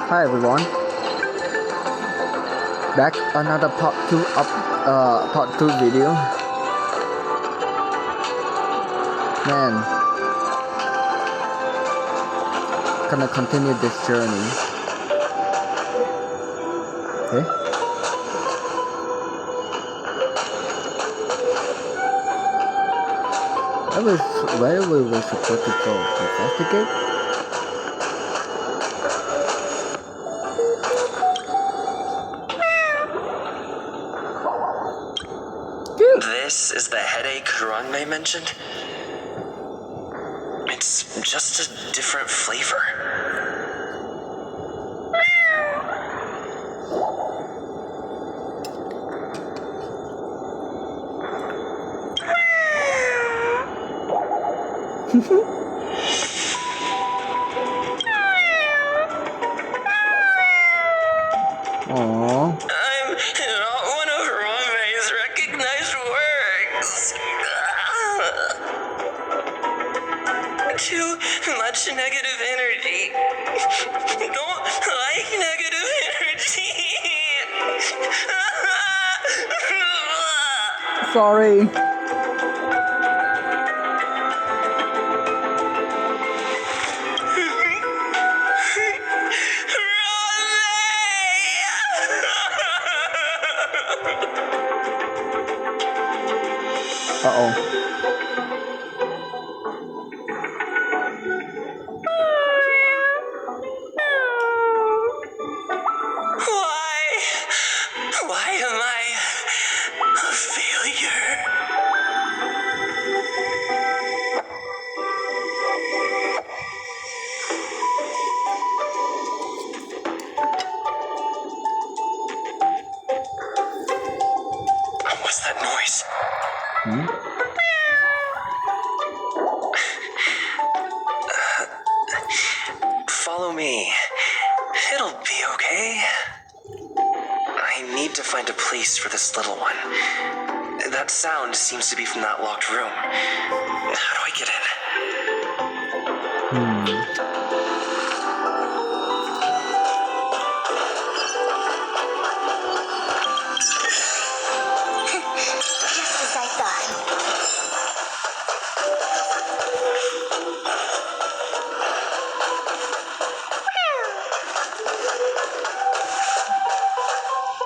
Hi everyone, back another part 2 of part 2 video. Man, gonna continue this journey. Okay. Where we were supposed to go? Investigate? This is the headache Kurangme mentioned? It's just a different flavor. Aww. I'm not one of Kurangme's recognized works. Too much negative energy. Don't like negative energy. Sorry. Uh-oh. Why am I a failure? What's that noise? Follow me. It'll be okay. I need to find a place for this little one. That sound seems to be from that locked room. How do I get in? Just as I thought.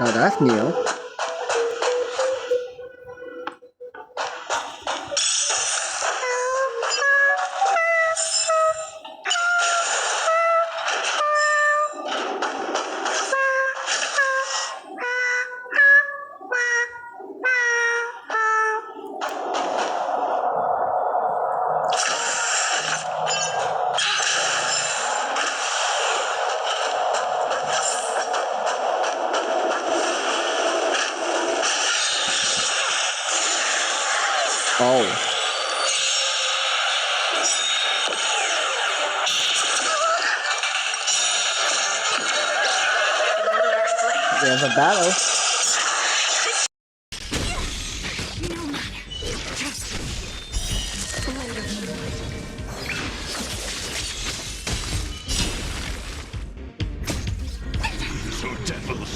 Oh, that's new. Oh. There's a battle. So devils,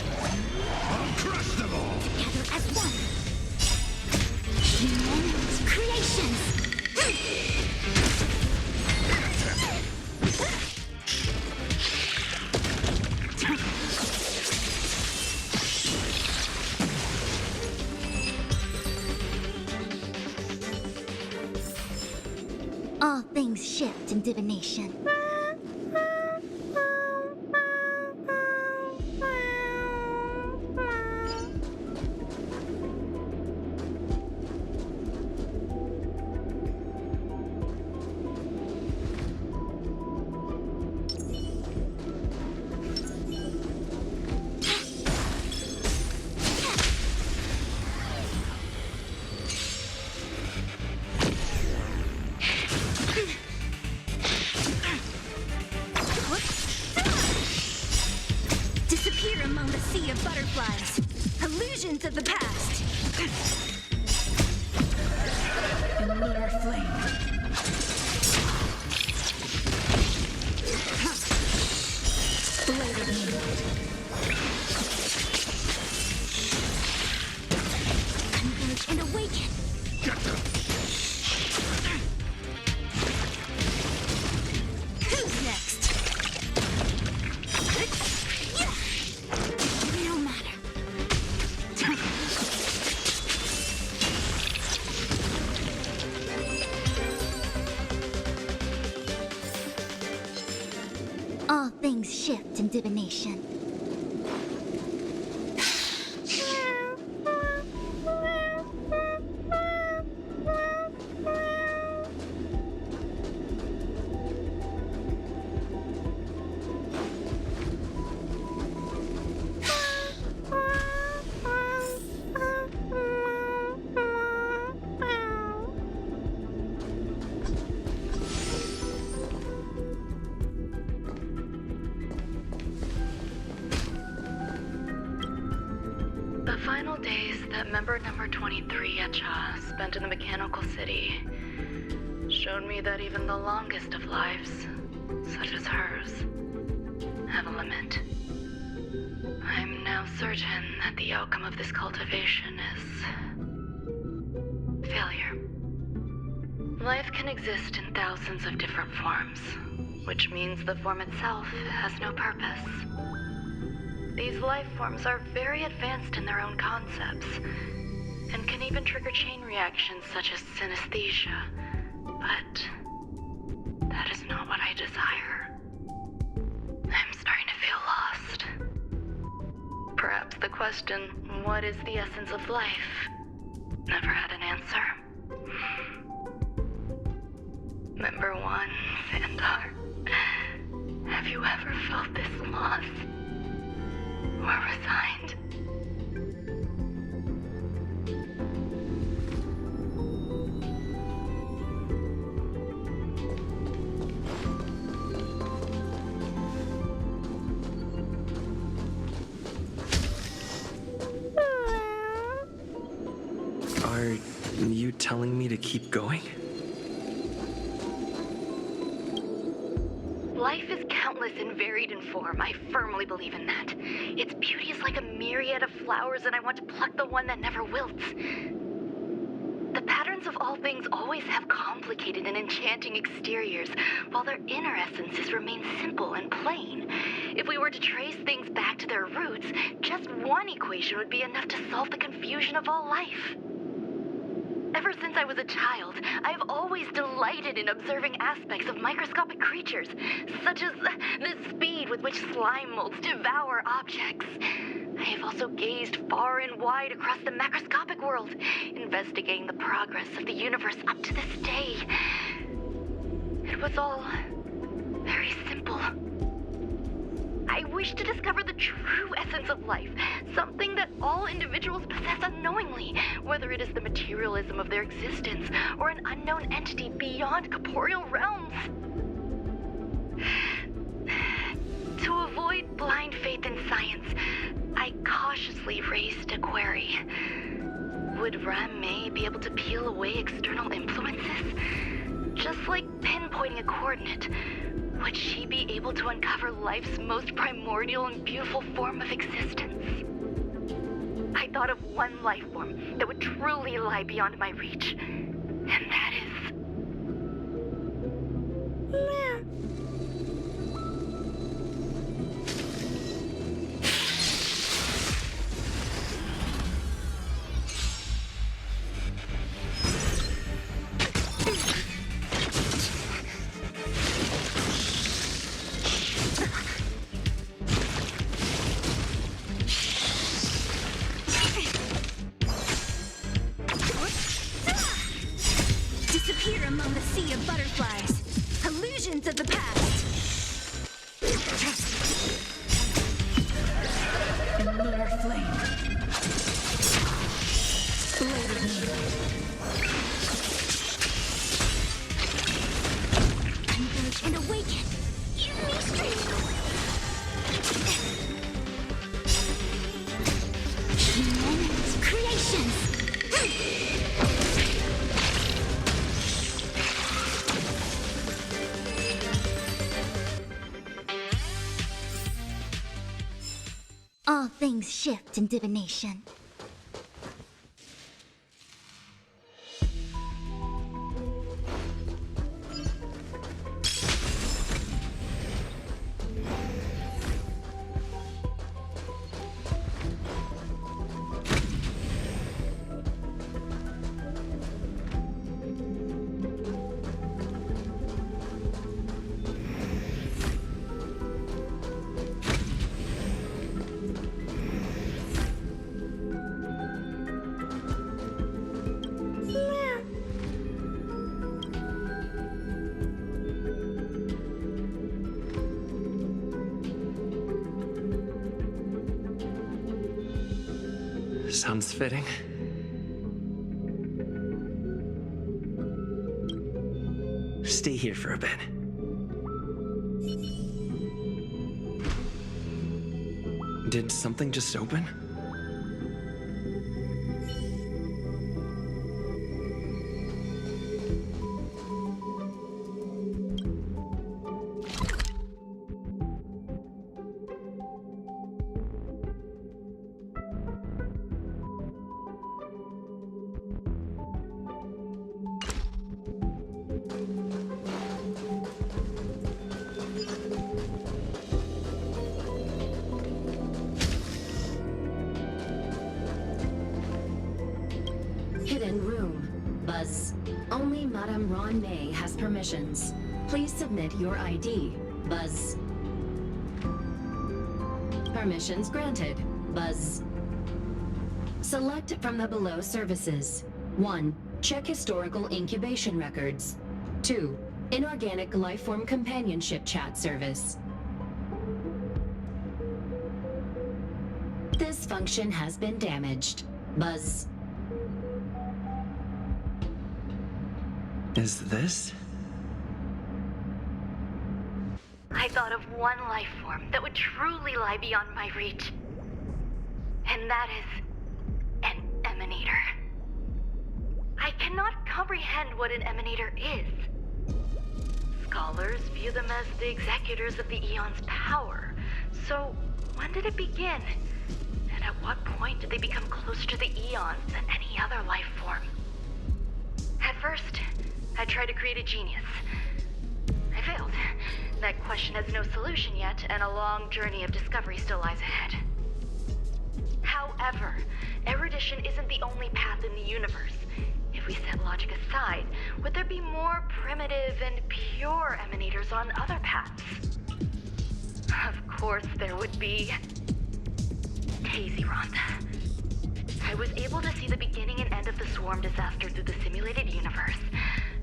I'll crush them all. Together as one. Human creations. All things shift in divination. awaken. Get them! Who's next? No matter. All things shift in divination. The final days that member number 23 at Cha spent in the mechanical city showed me that even the longest of lives, such as hers, have a limit. I'm now certain that the outcome of this cultivation is failure. Life can exist in thousands of different forms, which means the form itself has no purpose. These life forms are very advanced in their own concepts, and can even trigger chain reactions such as synesthesia. But that is not what I desire. I'm starting to feel lost. Perhaps the question, what is the essence of life, never had an answer. Member 1, Sandar, have you ever felt this loss? Or resigned? Are you telling me to keep going? Life is countless and varied in form. I firmly believe in that. Its beauty is like a myriad of flowers, and I want to pluck the one that never wilts. The patterns of all things always have complicated and enchanting exteriors, while their inner essences remain simple and plain. If we were to trace things back to their roots, just one equation would be enough to solve the confusion of all life. Ever since I was a child, I have always delighted in observing aspects of microscopic creatures, such as the speed with which slime molds devour objects. I have also gazed far and wide across the macroscopic world, investigating the progress of the universe up to this day. It was all very simple. I wish to discover the true essence of life, something that all individuals possess unknowingly, whether it is the materialism of their existence or an unknown entity beyond corporeal realms. To avoid blind faith in science, I cautiously raised a query. Would Ram-Mei be able to peel away external influences? Just like pinpointing a coordinate, would she be able to uncover life's most primordial and beautiful form of existence? I thought of one life form that would truly lie beyond my reach, and that is... Disappear among the sea of butterflies. Illusions of the past. Lunar flame. Blade of moonlight. Converge and awaken. Give me strength. Humanity's creations. All things shift in divination. Sounds fitting. Stay here for a bit. Did something just open? Hidden room. Buzz. Only Madame Ron May has permissions. Please submit your ID. Buzz. Permissions granted. Buzz. Select from the below services. 1. Check historical incubation records. 2. Inorganic lifeform companionship chat service. This function has been damaged. Buzz. Is this? I thought of one life form that would truly lie beyond my reach. And that is an emanator. I cannot comprehend what an emanator is. Scholars view them as the executors of the Eon's power. So, when did it begin? And at what point did they become closer to the Eons than any other life form? At first, I tried to create a genius. I failed. That question has no solution yet, and a long journey of discovery still lies ahead. However, erudition isn't the only path in the universe. If we set logic aside, would there be more primitive and pure emanators on other paths? Of course there would be. Daisy Ronda. I was able to see the beginning and end of the swarm disaster through the simulated universe,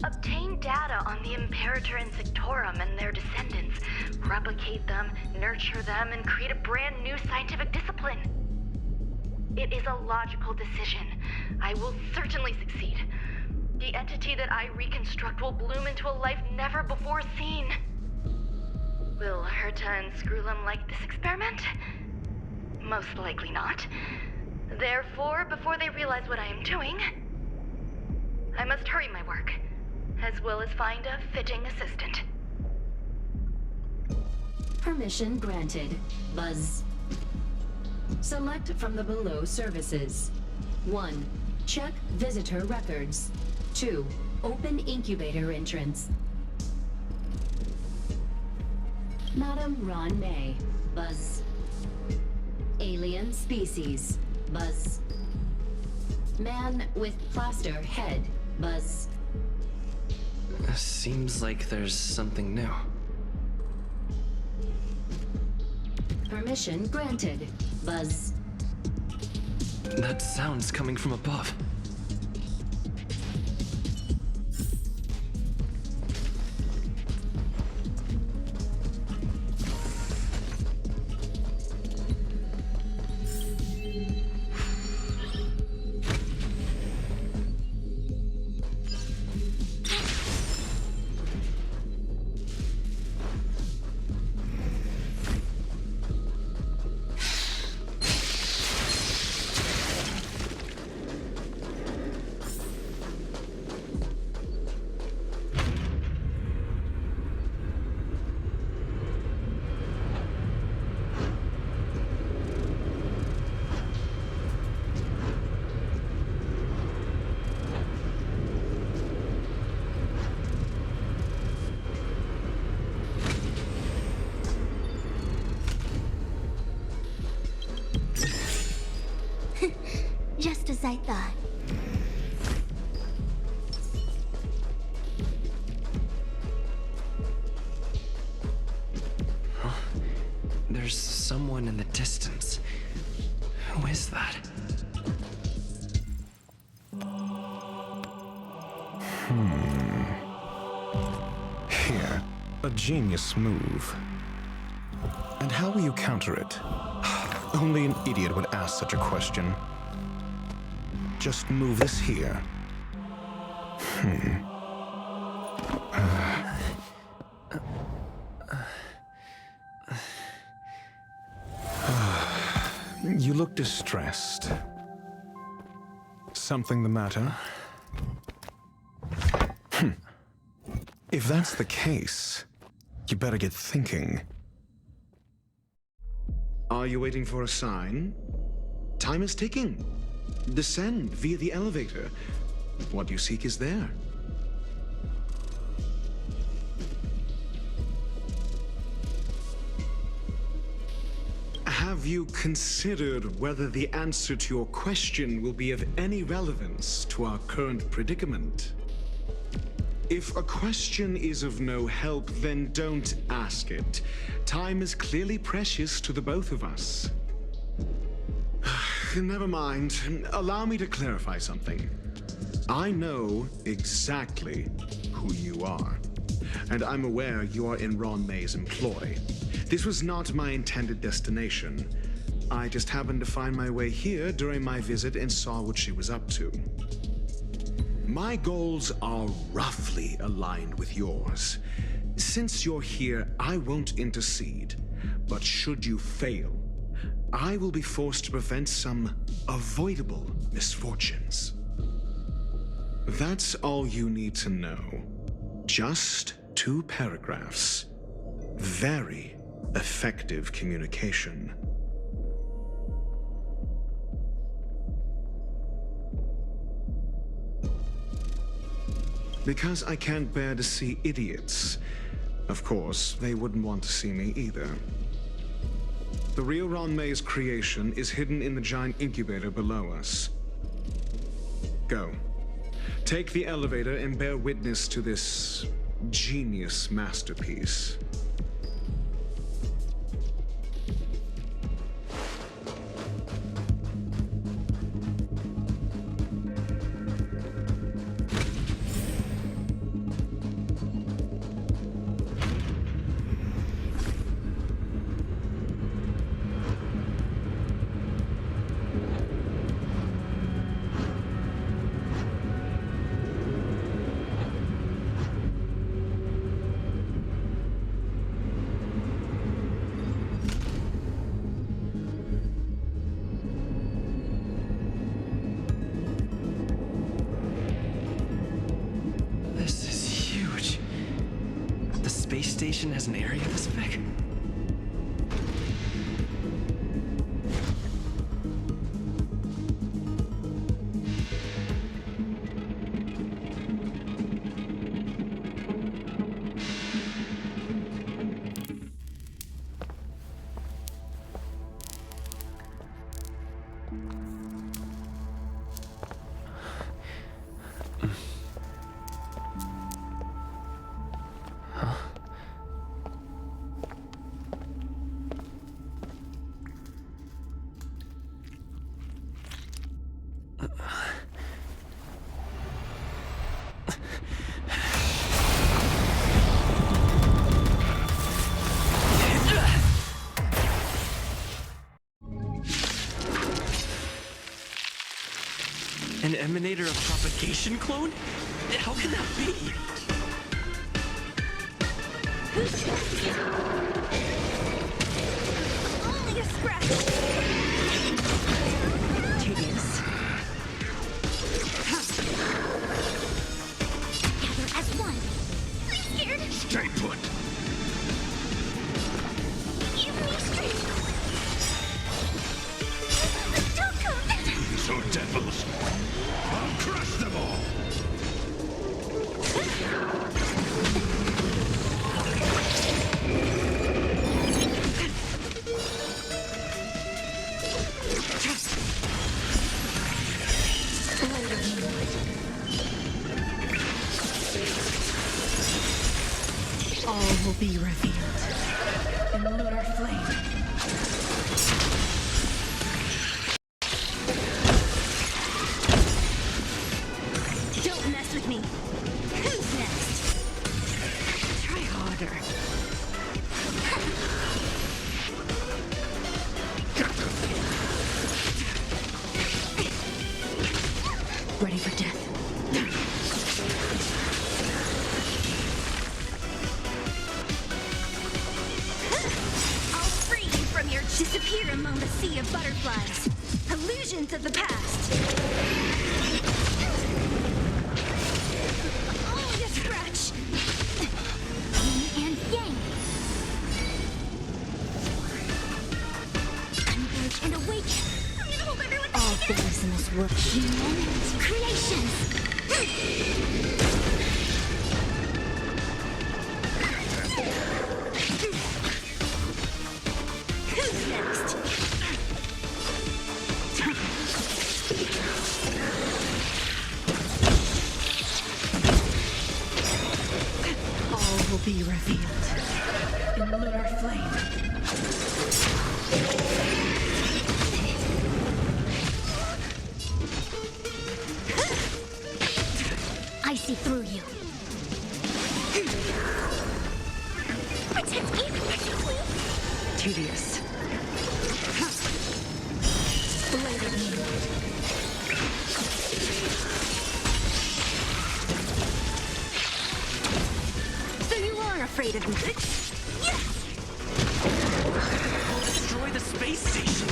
obtain data on the Imperator and Sectorum and their descendants, replicate them, nurture them, and create a brand new scientific discipline. It is a logical decision. I will certainly succeed. The entity that I reconstruct will bloom into a life never before seen. Will Herta and Screwlum like this experiment? Most likely not. Therefore, before they realize what I am doing, I must hurry my work, as well as find a fitting assistant. Permission granted. Buzz. Select from the below services. 1. Check visitor records. 2. Open incubator entrance. Madame Ron May. Buzz. Alien species. Buzz. Man with plaster head. Buzz. Seems like there's something new. Permission granted. Buzz. That sound's coming from above. Just as I thought. There's someone in the distance. Who is that? Here, a genius move. And how will you counter it? Only an idiot would ask such a question. just move this here. You look distressed. Something the matter? If that's the case, you better get thinking. Are you waiting for a sign? Time is ticking. Descend via the elevator. What you seek is there. Have you considered whether the answer to your question will be of any relevance to our current predicament? If a question is of no help, then don't ask it. Time is clearly precious to the both of us. Never mind. Allow me to clarify something. I know exactly who you are, and I'm aware you are in Ron May's employ. This was not my intended destination. I just happened to find my way here during my visit and saw what she was up to. My goals are roughly aligned with yours. Since you're here, I won't intercede. But should you fail, I will be forced to prevent some avoidable misfortunes. That's all you need to know. Just 2 paragraphs. Very effective communication. Because I can't bear to see idiots. Of course, they wouldn't want to see me either. The real Ron May's creation is hidden in the giant incubator below us. Go. Take the elevator and bear witness to this genius masterpiece. Space station has an area this big? An emanator of propagation clone? How can that be? Only a scratch. Tedious. Gather as one. I'm scared. Stay put. Give me strength. Don't come. So devils. I'll crush them all. All will be revealed in lunar flame. Don't mess with me. Who's next? Try harder. sea of butterflies. Illusions of the past. Only a scratch. Yin and yang. Converge and awaken. I'm gonna hold everyone together. All things in this world. Human creations. Who's next? All will be revealed in lunar flame. I see through you. Pretend even Tedious. Blade of moonlight. So you are afraid of me. Destroy the space station.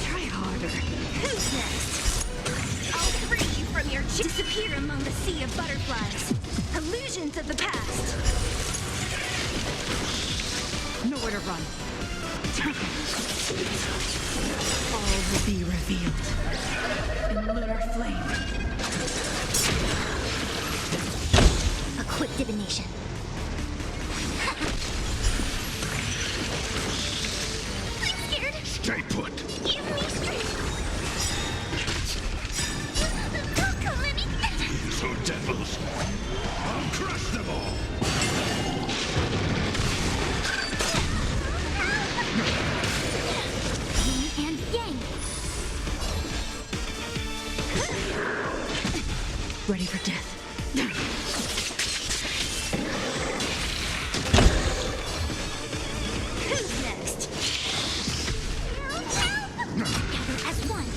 Try harder. Who's next? I'll free you from your disappear among the sea of butterflies. Illusions of the past. Nowhere to run. All will be revealed in lunar flame. A quick divination. I'm scared. Stay put. Give me strength. Don't come at me. So devils. I'll crush them all. Yin and yang. Ready for death. Who's next? Gather as one.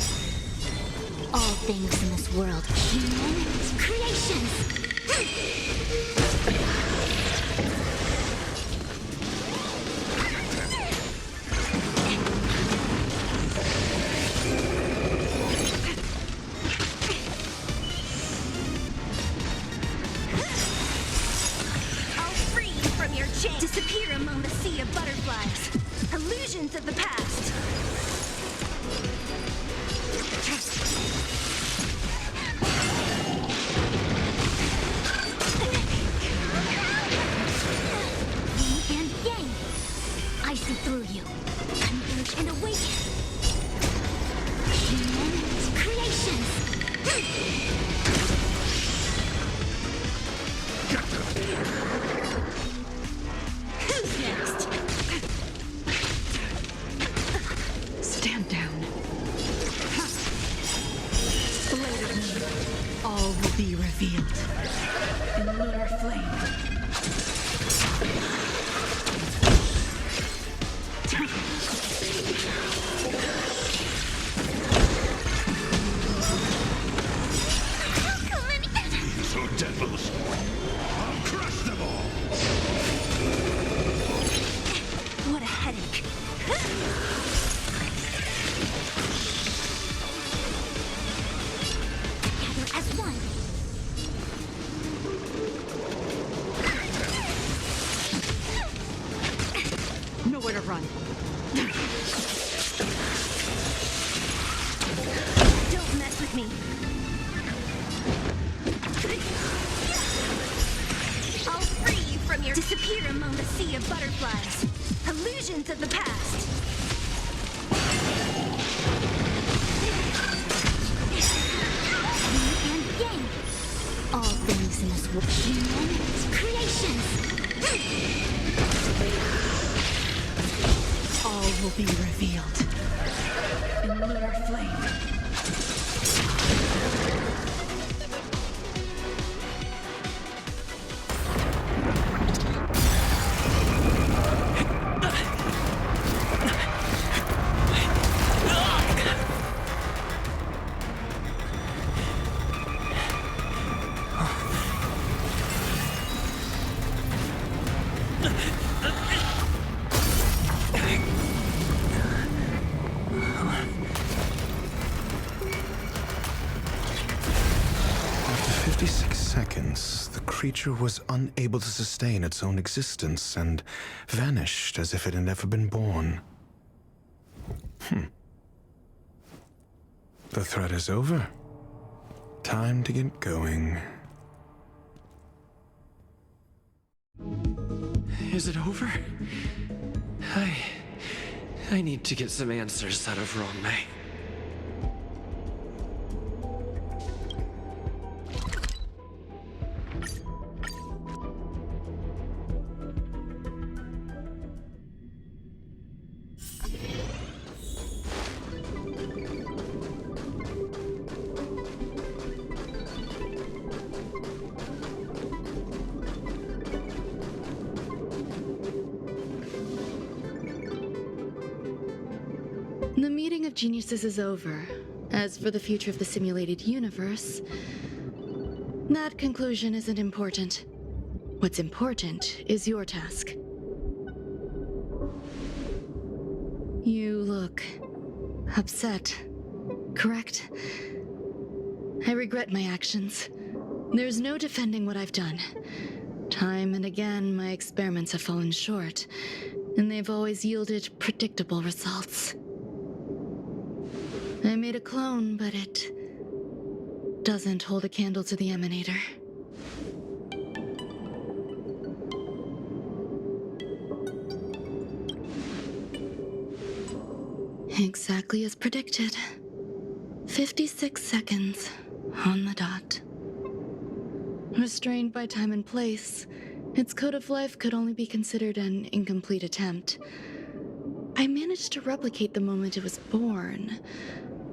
All things in this world, human creations. I'll free you from your chain. Disappear among the sea of butterflies. Illusions of the past. Yin and yang. I see through you. Converge and awaken. Human creations. Who's next? Stand down. Blade of moonlight. All will be revealed in lunar flame. Don't come at me. So devils. I'll crush them all. What a headache. Gather as one. Nowhere to run. Don't mess with me. I'll free you from your disappear among the sea of butterflies. Illusions of the past. Yin and yang. All things in this world. Human creations. All will be revealed in lunar flame. 56 seconds, the creature was unable to sustain its own existence and vanished as if it had never been born. The threat is over. Time to get going. Is it over? I need to get some answers out of Ron May. The meeting of geniuses is over. As for the future of the simulated universe, that conclusion isn't important. What's important is your task. You look upset, correct? I regret my actions. There's no defending what I've done. Time and again, my experiments have fallen short, and they've always yielded predictable results. I made a clone, but it doesn't hold a candle to the emanator. Exactly as predicted. 56 seconds on the dot. Restrained by time and place, its code of life could only be considered an incomplete attempt. I managed to replicate the moment it was born.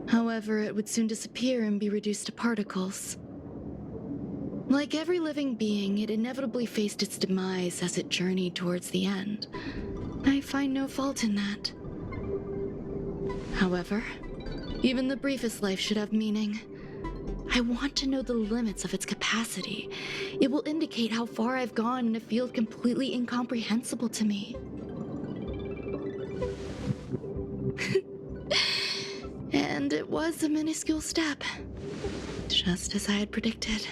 However, it would soon disappear and be reduced to particles. Like every living being, it inevitably faced its demise as it journeyed towards the end. I find no fault in that. However, even the briefest life should have meaning. I want to know the limits of its capacity. It will indicate how far I've gone in a field completely incomprehensible to me. And it was a minuscule step, just as I had predicted.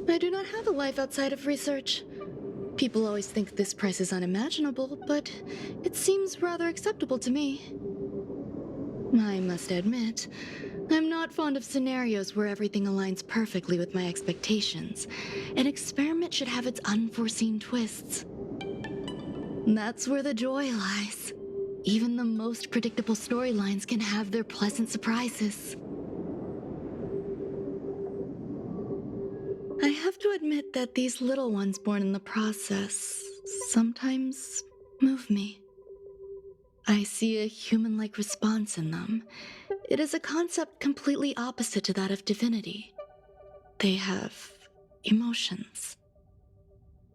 I do not have a life outside of research. People always think this price is unimaginable, but it seems rather acceptable to me. I must admit, I'm not fond of scenarios where everything aligns perfectly with my expectations. An experiment should have its unforeseen twists. That's where the joy lies. Even the most predictable storylines can have their pleasant surprises. I have to admit that these little ones born in the process sometimes move me. I see a human-like response in them. It is a concept completely opposite to that of divinity. They have emotions.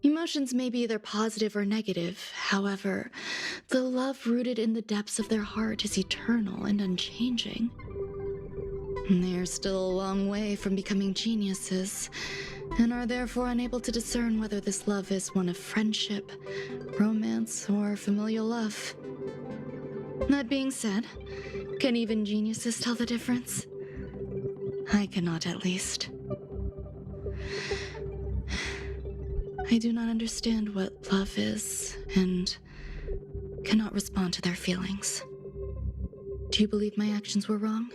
Emotions may be either positive or negative. However, the love rooted in the depths of their heart is eternal and unchanging. They are still a long way from becoming geniuses, and are therefore unable to discern whether this love is one of friendship, romance, or familial love. That being said, can even geniuses tell the difference? I cannot, at least. I do not understand what love is, and cannot respond to their feelings. Do you believe my actions were wrong?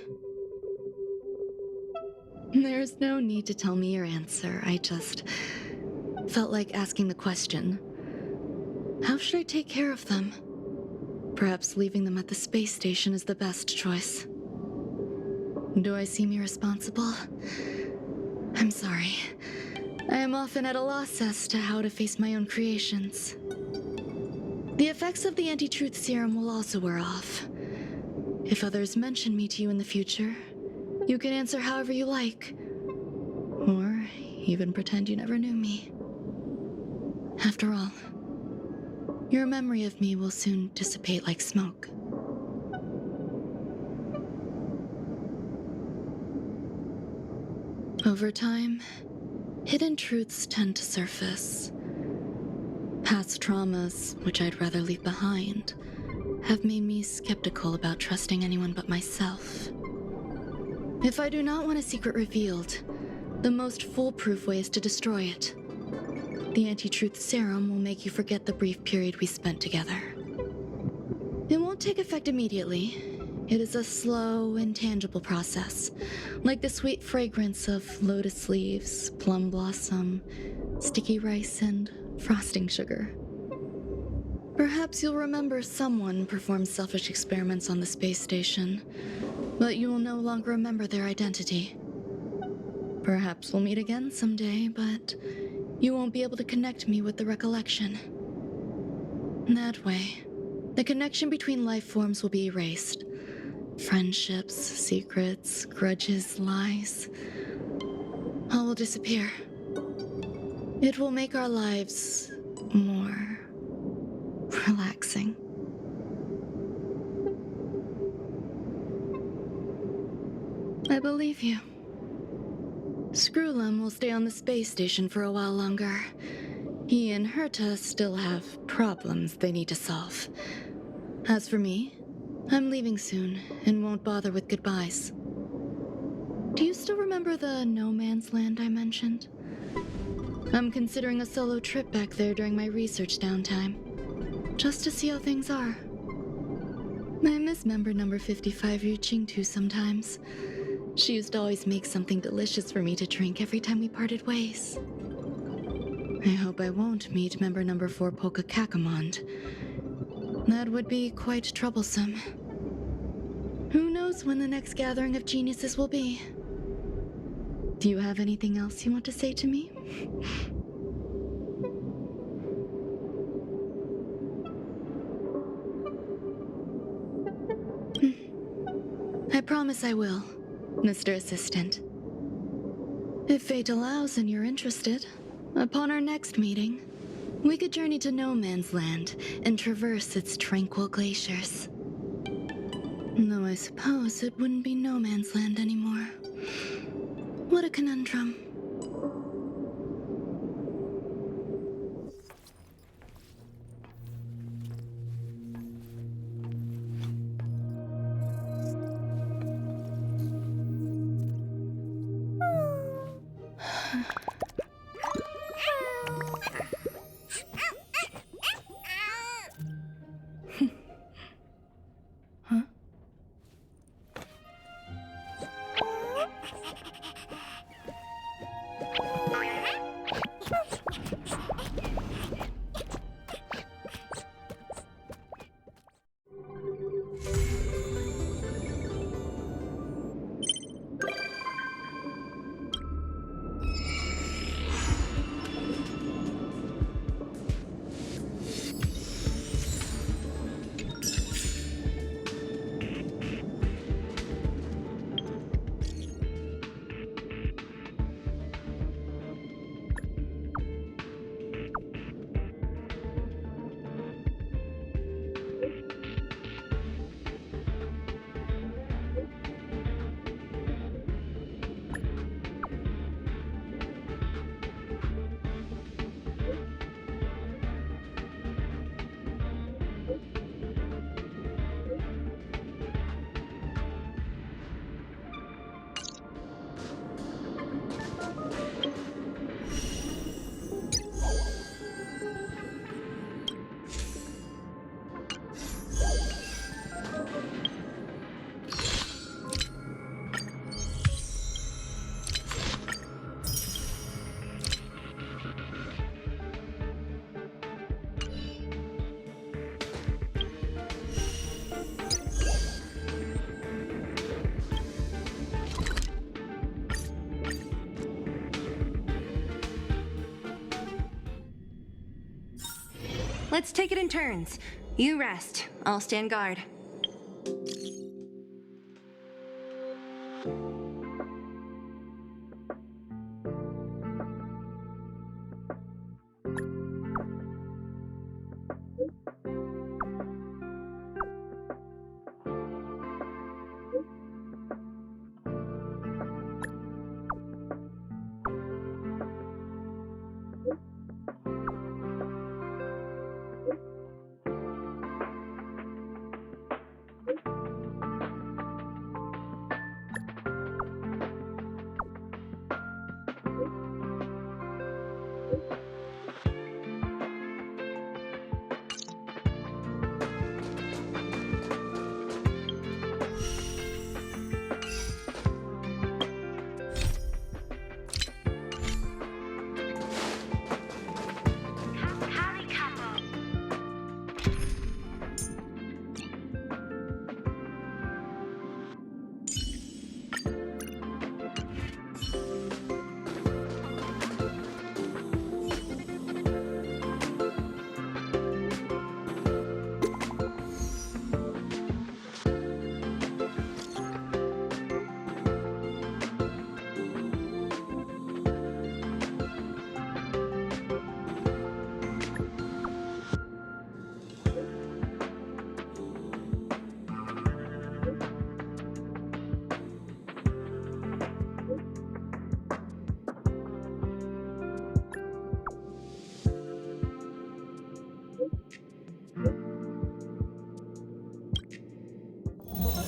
There's no need to tell me your answer. I just felt like asking the question. How should I take care of them? Perhaps leaving them at the space station is the best choice. Do I seem irresponsible? I'm sorry. I am often at a loss as to how to face my own creations. The effects of the anti-truth serum will also wear off. If others mention me to you in the future, you can answer however you like. Or even pretend you never knew me. After all, your memory of me will soon dissipate like smoke. Over time, hidden truths tend to surface. Past traumas, which I'd rather leave behind, have made me skeptical about trusting anyone but myself. If I do not want a secret revealed, the most foolproof way is to destroy it. The anti-truth serum will make you forget the brief period we spent together. It won't take effect immediately. It is a slow, intangible process, like the sweet fragrance of lotus leaves, plum blossom, sticky rice, and frosting sugar. Perhaps you'll remember someone performed selfish experiments on the space station, but you will no longer remember their identity. Perhaps we'll meet again someday, but you won't be able to connect me with the recollection. That way, the connection between life forms will be erased. Friendships, secrets, grudges, lies, all will disappear. It will make our lives more relaxing. I believe you. Screwlum will stay on the space station for a while longer. He and Herta still have problems they need to solve. As for me, I'm leaving soon and won't bother with goodbyes. Do you still remember the no man's land I mentioned? I'm considering a solo trip back there during my research downtime, just to see how things are. I miss member number 55 reaching too sometimes. She used to always make something delicious for me to drink every time we parted ways. I hope I won't meet member number 4 Polka Kakamond. That would be quite troublesome. Who knows when the next gathering of geniuses will be? Do you have anything else you want to say to me? I promise I will, Mr. Assistant. If fate allows and you're interested, upon our next meeting, we could journey to No Man's Land and traverse its tranquil glaciers. Though I suppose it wouldn't be No Man's Land anymore. What a conundrum. Let's take it in turns. You rest. I'll stand guard.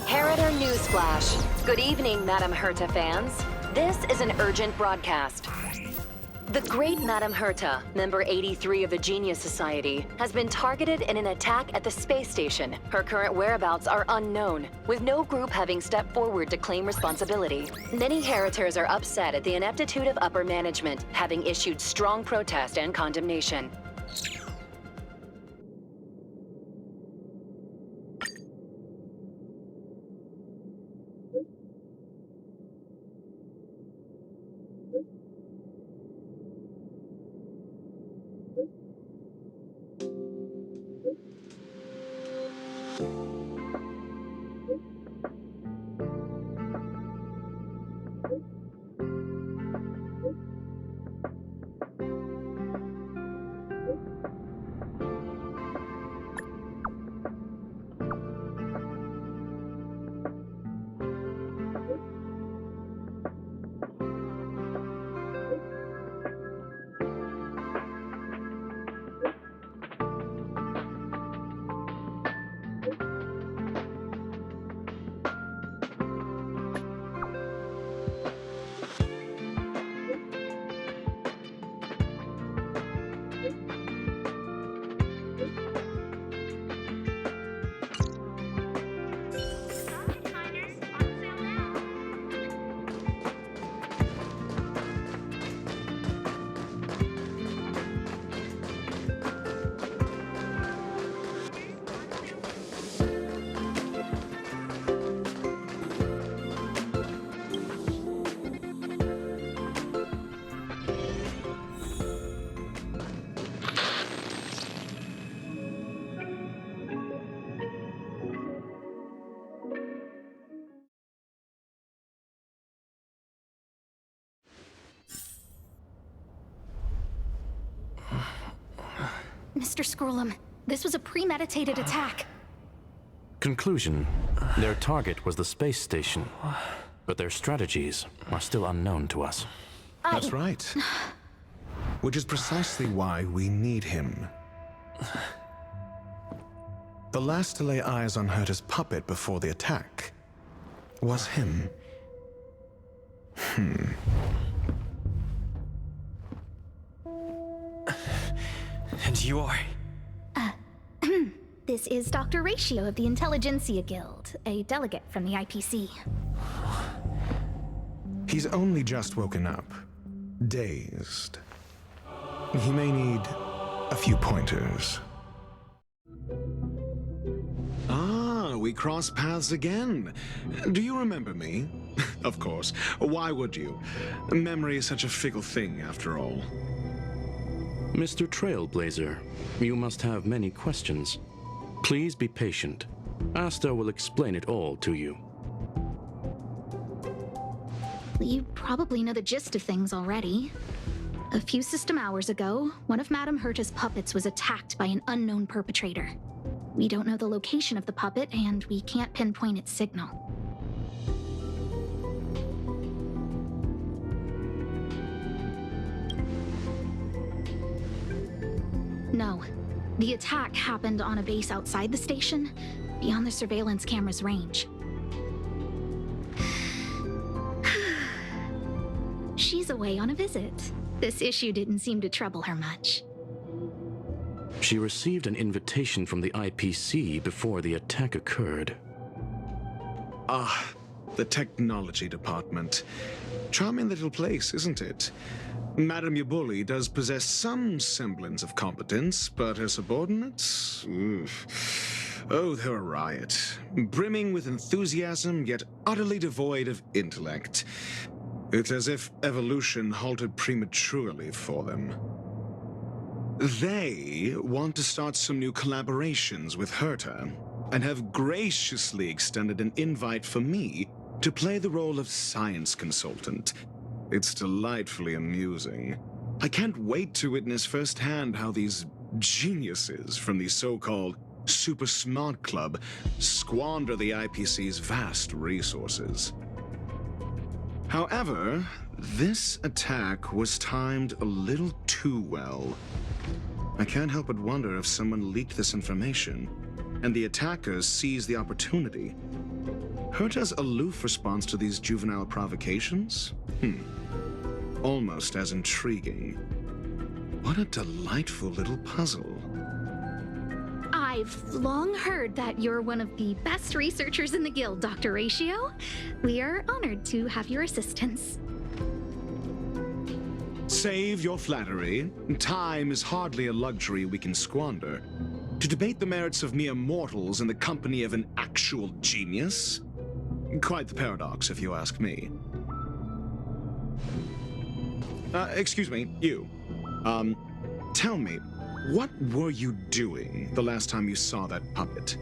Herita Newsflash. Good evening, Madame Herta fans. This is an urgent broadcast. The great Madame Herta, member 83 of the Genius Society, has been targeted in an attack at the space station. Her current whereabouts are unknown, with no group having stepped forward to claim responsibility. Many Heritors are upset at the ineptitude of upper management, having issued strong protest and condemnation. Mr. Scrollum, this was a premeditated attack. Conclusion: their target was the space station, but their strategies are still unknown to us. That's right. Which is precisely why we need him. The last to lay eyes on Herta's puppet before the attack was him. And you are? This is Dr. Ratio of the Intelligentsia Guild, a delegate from the IPC. He's only just woken up, dazed. He may need a few pointers. Ah, we cross paths again. Do you remember me? Of course. Why would you? Memory is such a fickle thing, after all. Mr. Trailblazer, you must have many questions. Please be patient. Asta will explain it all to you. You probably know the gist of things already. A few system hours ago, one of Madame Herta's puppets was attacked by an unknown perpetrator. We don't know the location of the puppet, and we can't pinpoint its signal. No. The attack happened on a base outside the station, beyond the surveillance camera's range. She's away on a visit. This issue didn't seem to trouble her much. She received an invitation from the IPC before the attack occurred. Ah, the technology department. Charming little place, isn't it? Madame Yabuli does possess some semblance of competence, but her subordinates? Oof. Oh, they're a riot. Brimming with enthusiasm, yet utterly devoid of intellect. It's as if evolution halted prematurely for them. They want to start some new collaborations with Herta, and have graciously extended an invite for me to play the role of science consultant. It's delightfully amusing. I can't wait to witness firsthand how these geniuses from the so-called Super Smart Club squander the IPC's vast resources. However, this attack was timed a little too well. I can't help but wonder if someone leaked this information, and the attackers seized the opportunity. Herta's aloof response to these juvenile provocations? Almost as intriguing. What a delightful little puzzle. I've long heard that you're one of the best researchers in the guild, Dr. Ratio. We are honored to have your assistance. Save your flattery. Time is hardly a luxury we can squander. To debate the merits of mere mortals in the company of an actual genius? Quite the paradox, if you ask me. Excuse me, you. Tell me, what were you doing the last time you saw that puppet?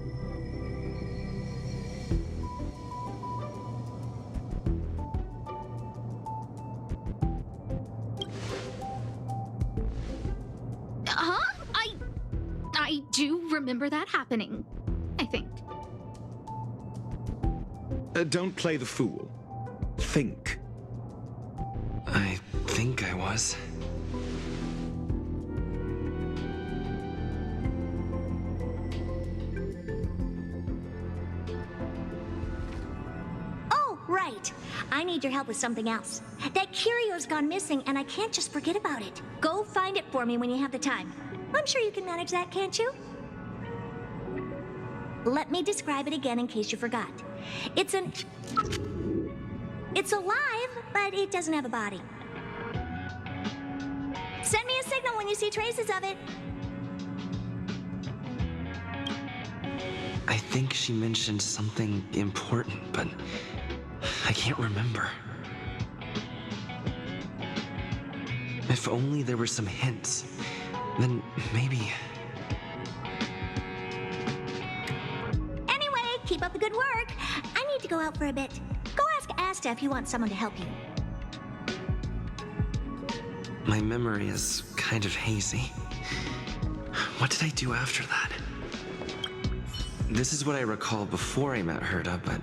I do remember that happening, I think. Don't play the fool. Think. I think I was. Oh, right. I need your help with something else. That curio's gone missing, and I can't just forget about it. Go find it for me when you have the time. I'm sure you can manage that, can't you? Let me describe it again in case you forgot. It's alive, but it doesn't have a body. Send me a signal when you see traces of it. I think she mentioned something important, but I can't remember. If only there were some hints, then maybe... Anyway, keep up the good work. I need to go out for a bit. Go ask Asta if you want someone to help you. My memory is kind of hazy. What did I do after that? This is what I recall before I met Herta, but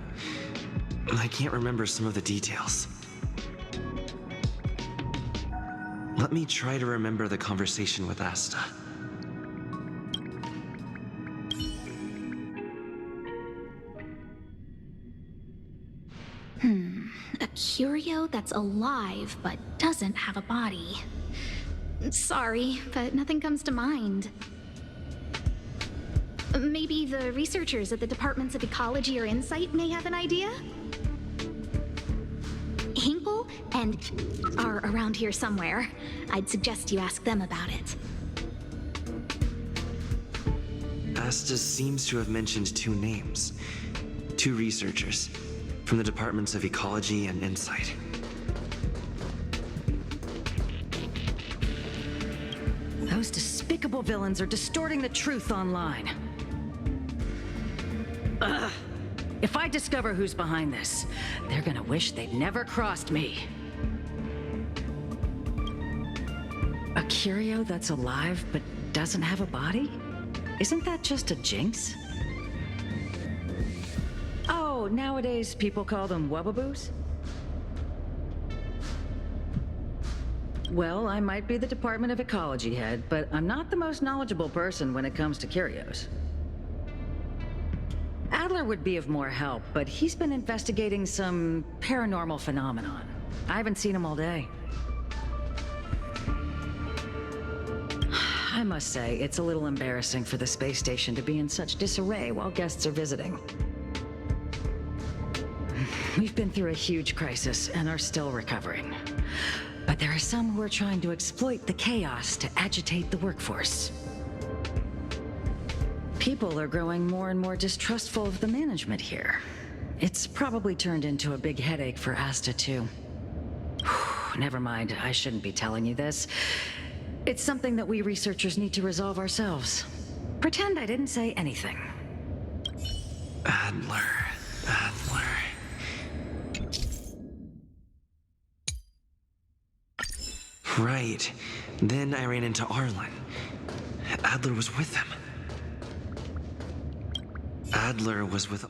I can't remember some of the details. Let me try to remember the conversation with Asta. A curio that's alive but doesn't have a body. Sorry, but nothing comes to mind. Maybe the researchers at the Departments of Ecology or Insight may have an idea? Hinkle and are around here somewhere. I'd suggest you ask them about it. Asta seems to have mentioned two names. Two researchers from the Departments of Ecology and Insight. Those despicable villains are distorting the truth online. Ugh. If I discover who's behind this, they're gonna wish they'd never crossed me. A curio that's alive but doesn't have a body? Isn't that just a jinx? Oh, nowadays people call them wubbaboos? Well, I might be the Department of Ecology head, but I'm not the most knowledgeable person when it comes to curios. Adler would be of more help, but he's been investigating some paranormal phenomenon. I haven't seen him all day. I must say, it's a little embarrassing for the space station to be in such disarray while guests are visiting. We've been through a huge crisis and are still recovering. But there are some who are trying to exploit the chaos to agitate the workforce. People are growing more and more distrustful of the management here. It's probably turned into a big headache for Asta, too. Never mind, I shouldn't be telling you this. It's something that we researchers need to resolve ourselves. Pretend I didn't say anything. Adler. Right. Then I ran into Arlen. Adler was with him. Adler was with...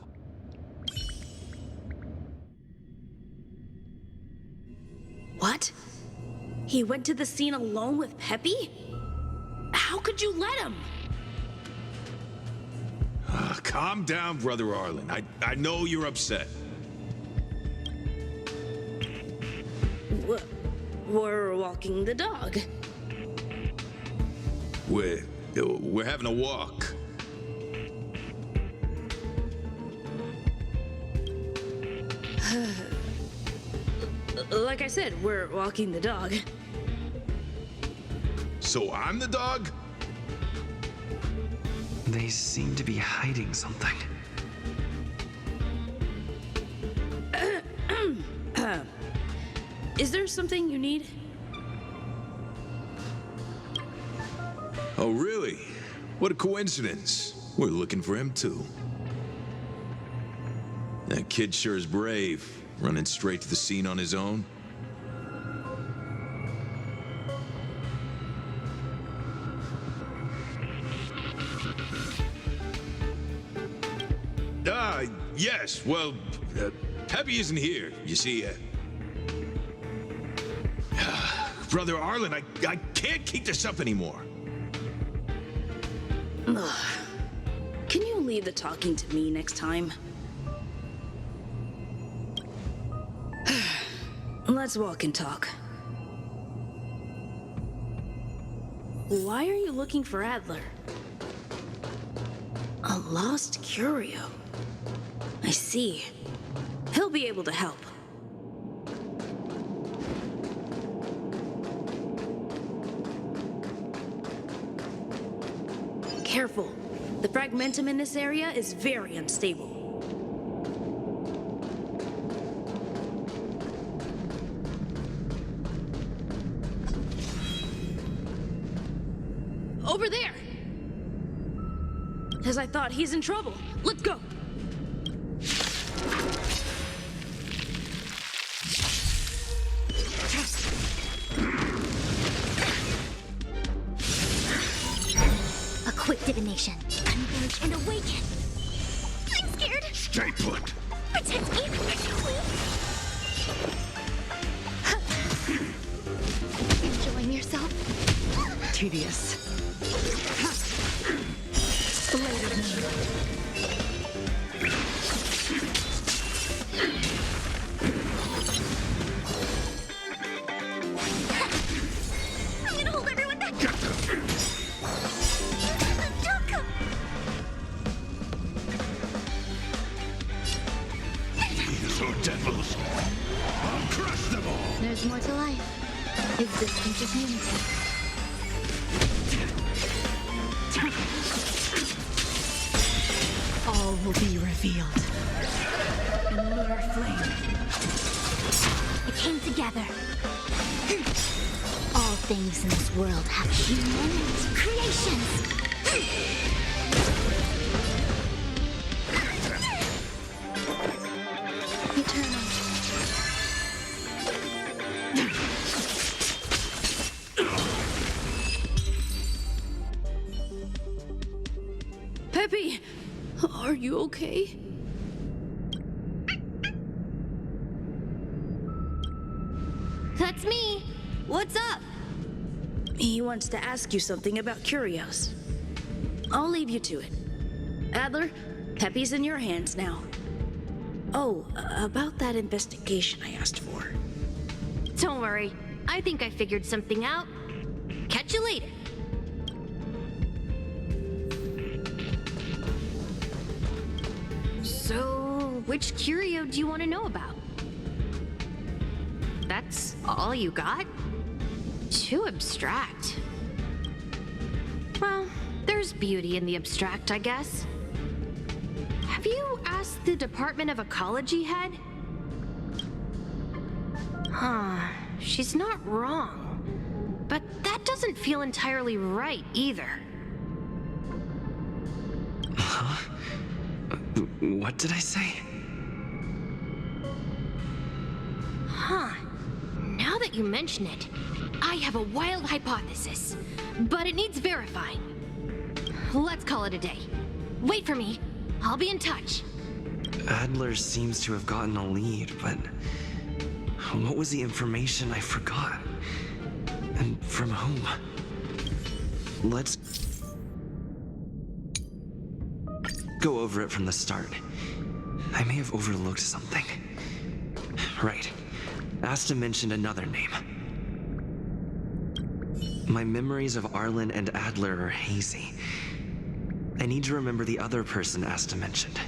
What? He went to the scene alone with Peppy? How could could you let him? Calm down, Brother Arlen. I know you're upset. We're walking the dog. We're having a walk. Like I said, we're walking the dog. So I'm the dog? They seem to be hiding something. Is there something you need? Oh, really? What a coincidence. We're looking for him, too. That kid sure is brave, running straight to the scene on his own. Yes, well, Peppy isn't here, you see. Brother Arlen, I can't keep this up anymore. Can you leave the talking to me next time? Let's walk and talk. Why are you looking for Adler? A lost curio. I see. He'll be able to help. Careful. The fragmentum in this area is very unstable. Over there! As I thought, he's in trouble. Let's go! A quick divination. Converge and awaken. I'm scared. Stay put. Protect me, queen. Enjoying yourself? Tedious. I'm gonna hold everyone back. Don't come. These are devils. I'll crush them all. There's more to life. Existence is unity. All will be revealed. In lunar flame. It came together. All things in this world have human creations. Eternal. Peppy! Are you okay? That's me. What's up? He wants to ask you something about curios. I'll leave you to it. Adler, Peppy's in your hands now. Oh, about that investigation I asked for. Don't worry. I think I figured something out. Catch you later. So, which curio do you want to know about? That's all you got? Too abstract. Well, there's beauty in the abstract, I guess. Have you asked the Department of Ecology head? Huh, she's not wrong. But that doesn't feel entirely right either. Huh? What did I say? Huh. Now that you mention it, I have a wild hypothesis, but it needs verifying. Let's call it a day. Wait for me. I'll be in touch. Adler seems to have gotten a lead, but what was the information I forgot? And from whom? Let's go over it from the start. I may have overlooked something. Right. Asta mentioned another name. My memories of Arlen and Adler are hazy. I need to remember the other person Asta mentioned.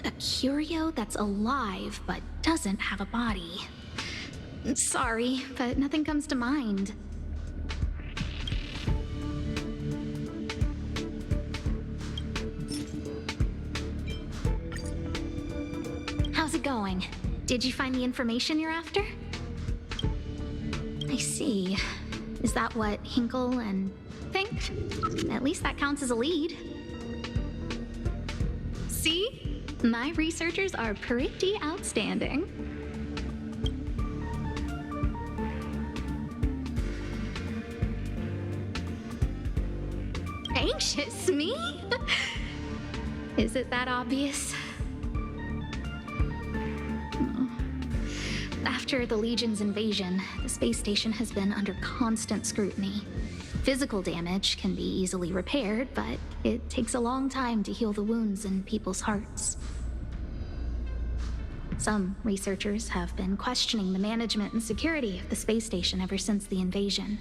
A curio that's alive but doesn't have a body. Sorry, but nothing comes to mind. How's it going? Did you find the information you're after? I see. Is that what Hinkle and think? At least that counts as a lead. See? My researchers are pretty outstanding. Anxious, me? Is it that obvious? After the Legion's invasion, the space station has been under constant scrutiny. Physical damage can be easily repaired, but it takes a long time to heal the wounds in people's hearts. Some researchers have been questioning the management and security of the space station ever since the invasion.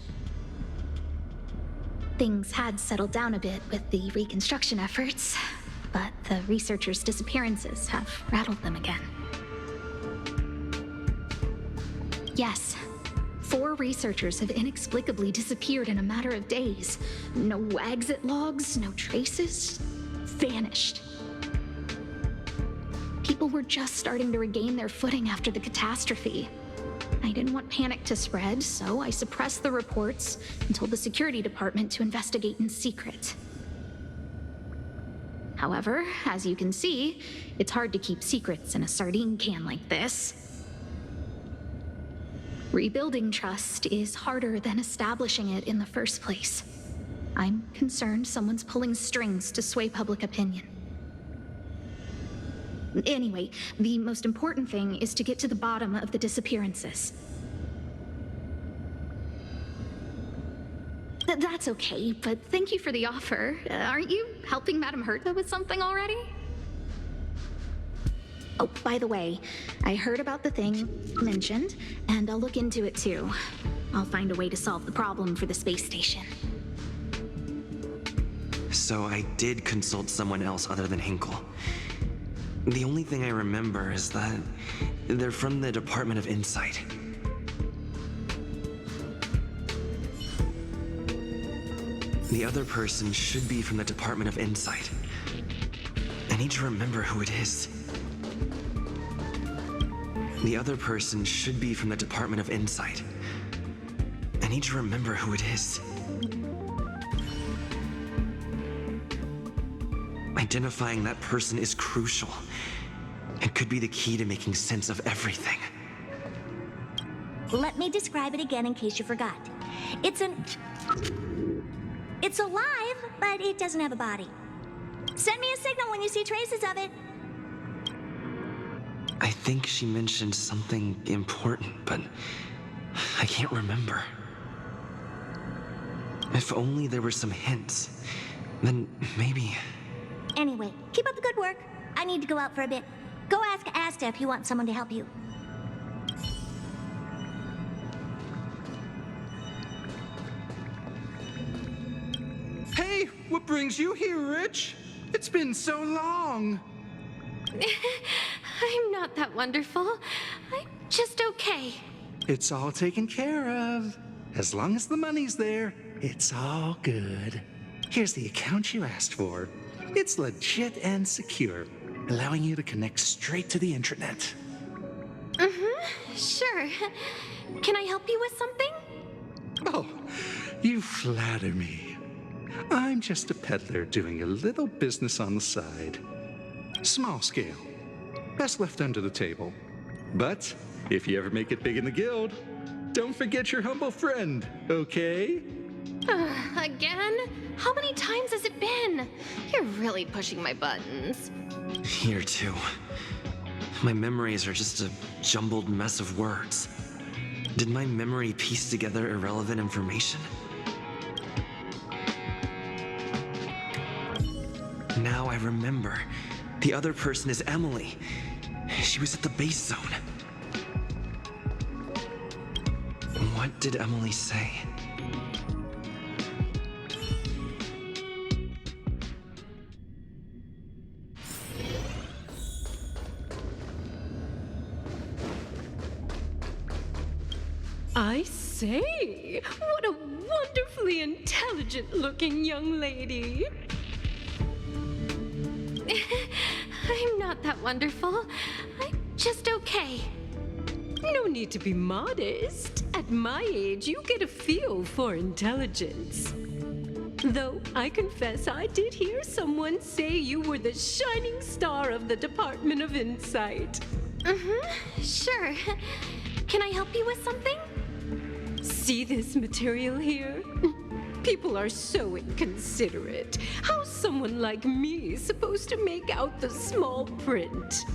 Things had settled down a bit with the reconstruction efforts, but the researchers' disappearances have rattled them again. Yes, 4 researchers have inexplicably disappeared in a matter of days. No exit logs, no traces. Vanished. People were just starting to regain their footing after the catastrophe. I didn't want panic to spread, so I suppressed the reports and told the security department to investigate in secret. However, as you can see, it's hard to keep secrets in a sardine can like this. Rebuilding trust is harder than establishing it in the first place. I'm concerned someone's pulling strings to sway public opinion. Anyway, the most important thing is to get to the bottom of the disappearances. That's okay, but thank you for the offer. Aren't you helping Madame Herta with something already? Oh, by the way, I heard about the thing mentioned, and I'll look into it too. I'll find a way to solve the problem for the space station. So I did consult someone else other than Hinkle. The only thing I remember is that they're from the Department of Insight. The other person should be from the Department of Insight. I need to remember who it is. The other person should be from the Department of Insight. I need to remember who it is. Identifying that person is crucial. It could be the key to making sense of everything. Let me describe it again in case you forgot. It's alive, but it doesn't have a body. Send me a signal when you see traces of it. I think she mentioned something important, but I can't remember. If only there were some hints, then maybe... Anyway, keep up the good work. I need to go out for a bit. Go ask Asta if you want someone to help you. Hey, what brings you here, Rich? It's been so long. I'm not that wonderful. I'm just okay. It's all taken care of. As long as the money's there, it's all good. Here's the account you asked for. It's legit and secure, allowing you to connect straight to the intranet. Sure. Can I help you with something? Oh, you flatter me. I'm just a peddler doing a little business on the side. Small scale. Best left under the table. But if you ever make it big in the guild, don't forget your humble friend, okay? Again? How many times has it been? You're really pushing my buttons. Here too. My memories are just a jumbled mess of words. Did my memory piece together irrelevant information? Now I remember. The other person is Emily. She was at the base zone. What did Emily say? I say, what a wonderfully intelligent-looking young lady. I'm not that wonderful. I'm just okay. No need to be modest. At my age, you get a feel for intelligence. Though I confess I did hear someone say you were the shining star of the Department of Insight. Sure. Can I help you with something? See this material here? People are so inconsiderate. How's someone like me supposed to make out the small print?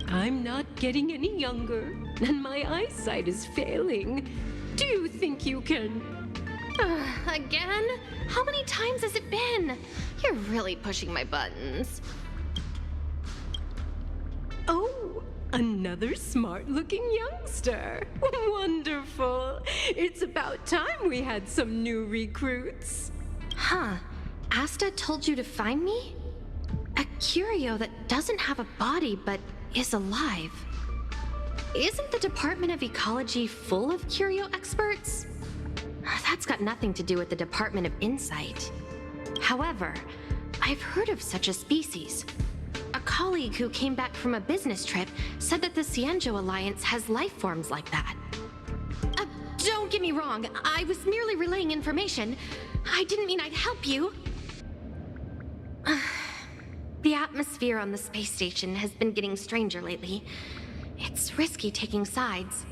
I'm not getting any younger, and my eyesight is failing. Do you think you can... Again? How many times has it been? You're really pushing my buttons. Oh, another smart-looking youngster. Wonderful. It's about time we had some new recruits. Huh. Asta told you to find me? A curio that doesn't have a body but is alive. Isn't the Department of Ecology full of curio experts? That's got nothing to do with the Department of Insight. However, I've heard of such a species. A colleague who came back from a business trip said that the Cienjo Alliance has life forms like that. Don't get me wrong, I was merely relaying information. I didn't mean I'd help you. The atmosphere on the space station has been getting stranger lately. It's risky taking sides.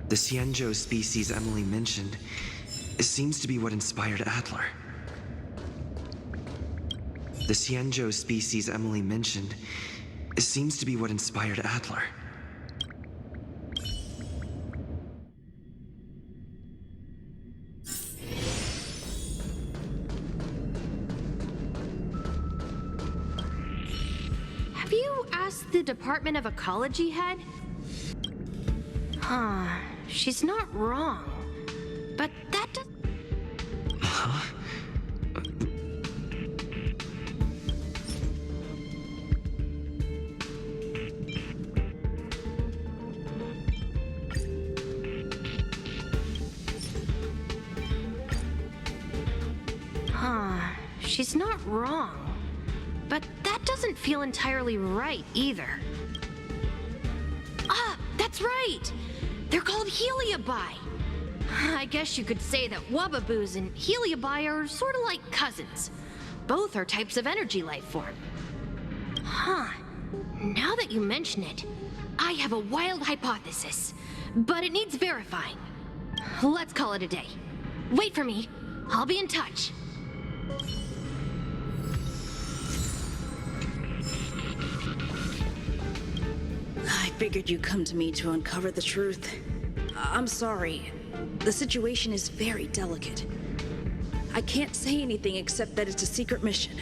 The Cienjo species Emily mentioned seems to be what inspired Adler. The Cienjo species Emily mentioned seems to be what inspired Adler. Have you asked the Department of Ecology head? Huh. She's not wrong. But that does... Huh? She's not wrong. But that doesn't feel entirely right either. Ah, that's right! They're called Heliobi. I guess you could say that Wubbaboos and Heliobi are sort of like cousins. Both are types of energy life form. Huh. Now that you mention it, I have a wild hypothesis, but it needs verifying. Let's call it a day. Wait for me. I'll be in touch. I figured you'd come to me to uncover the truth. I'm sorry. The situation is very delicate. I can't say anything except that it's a secret mission.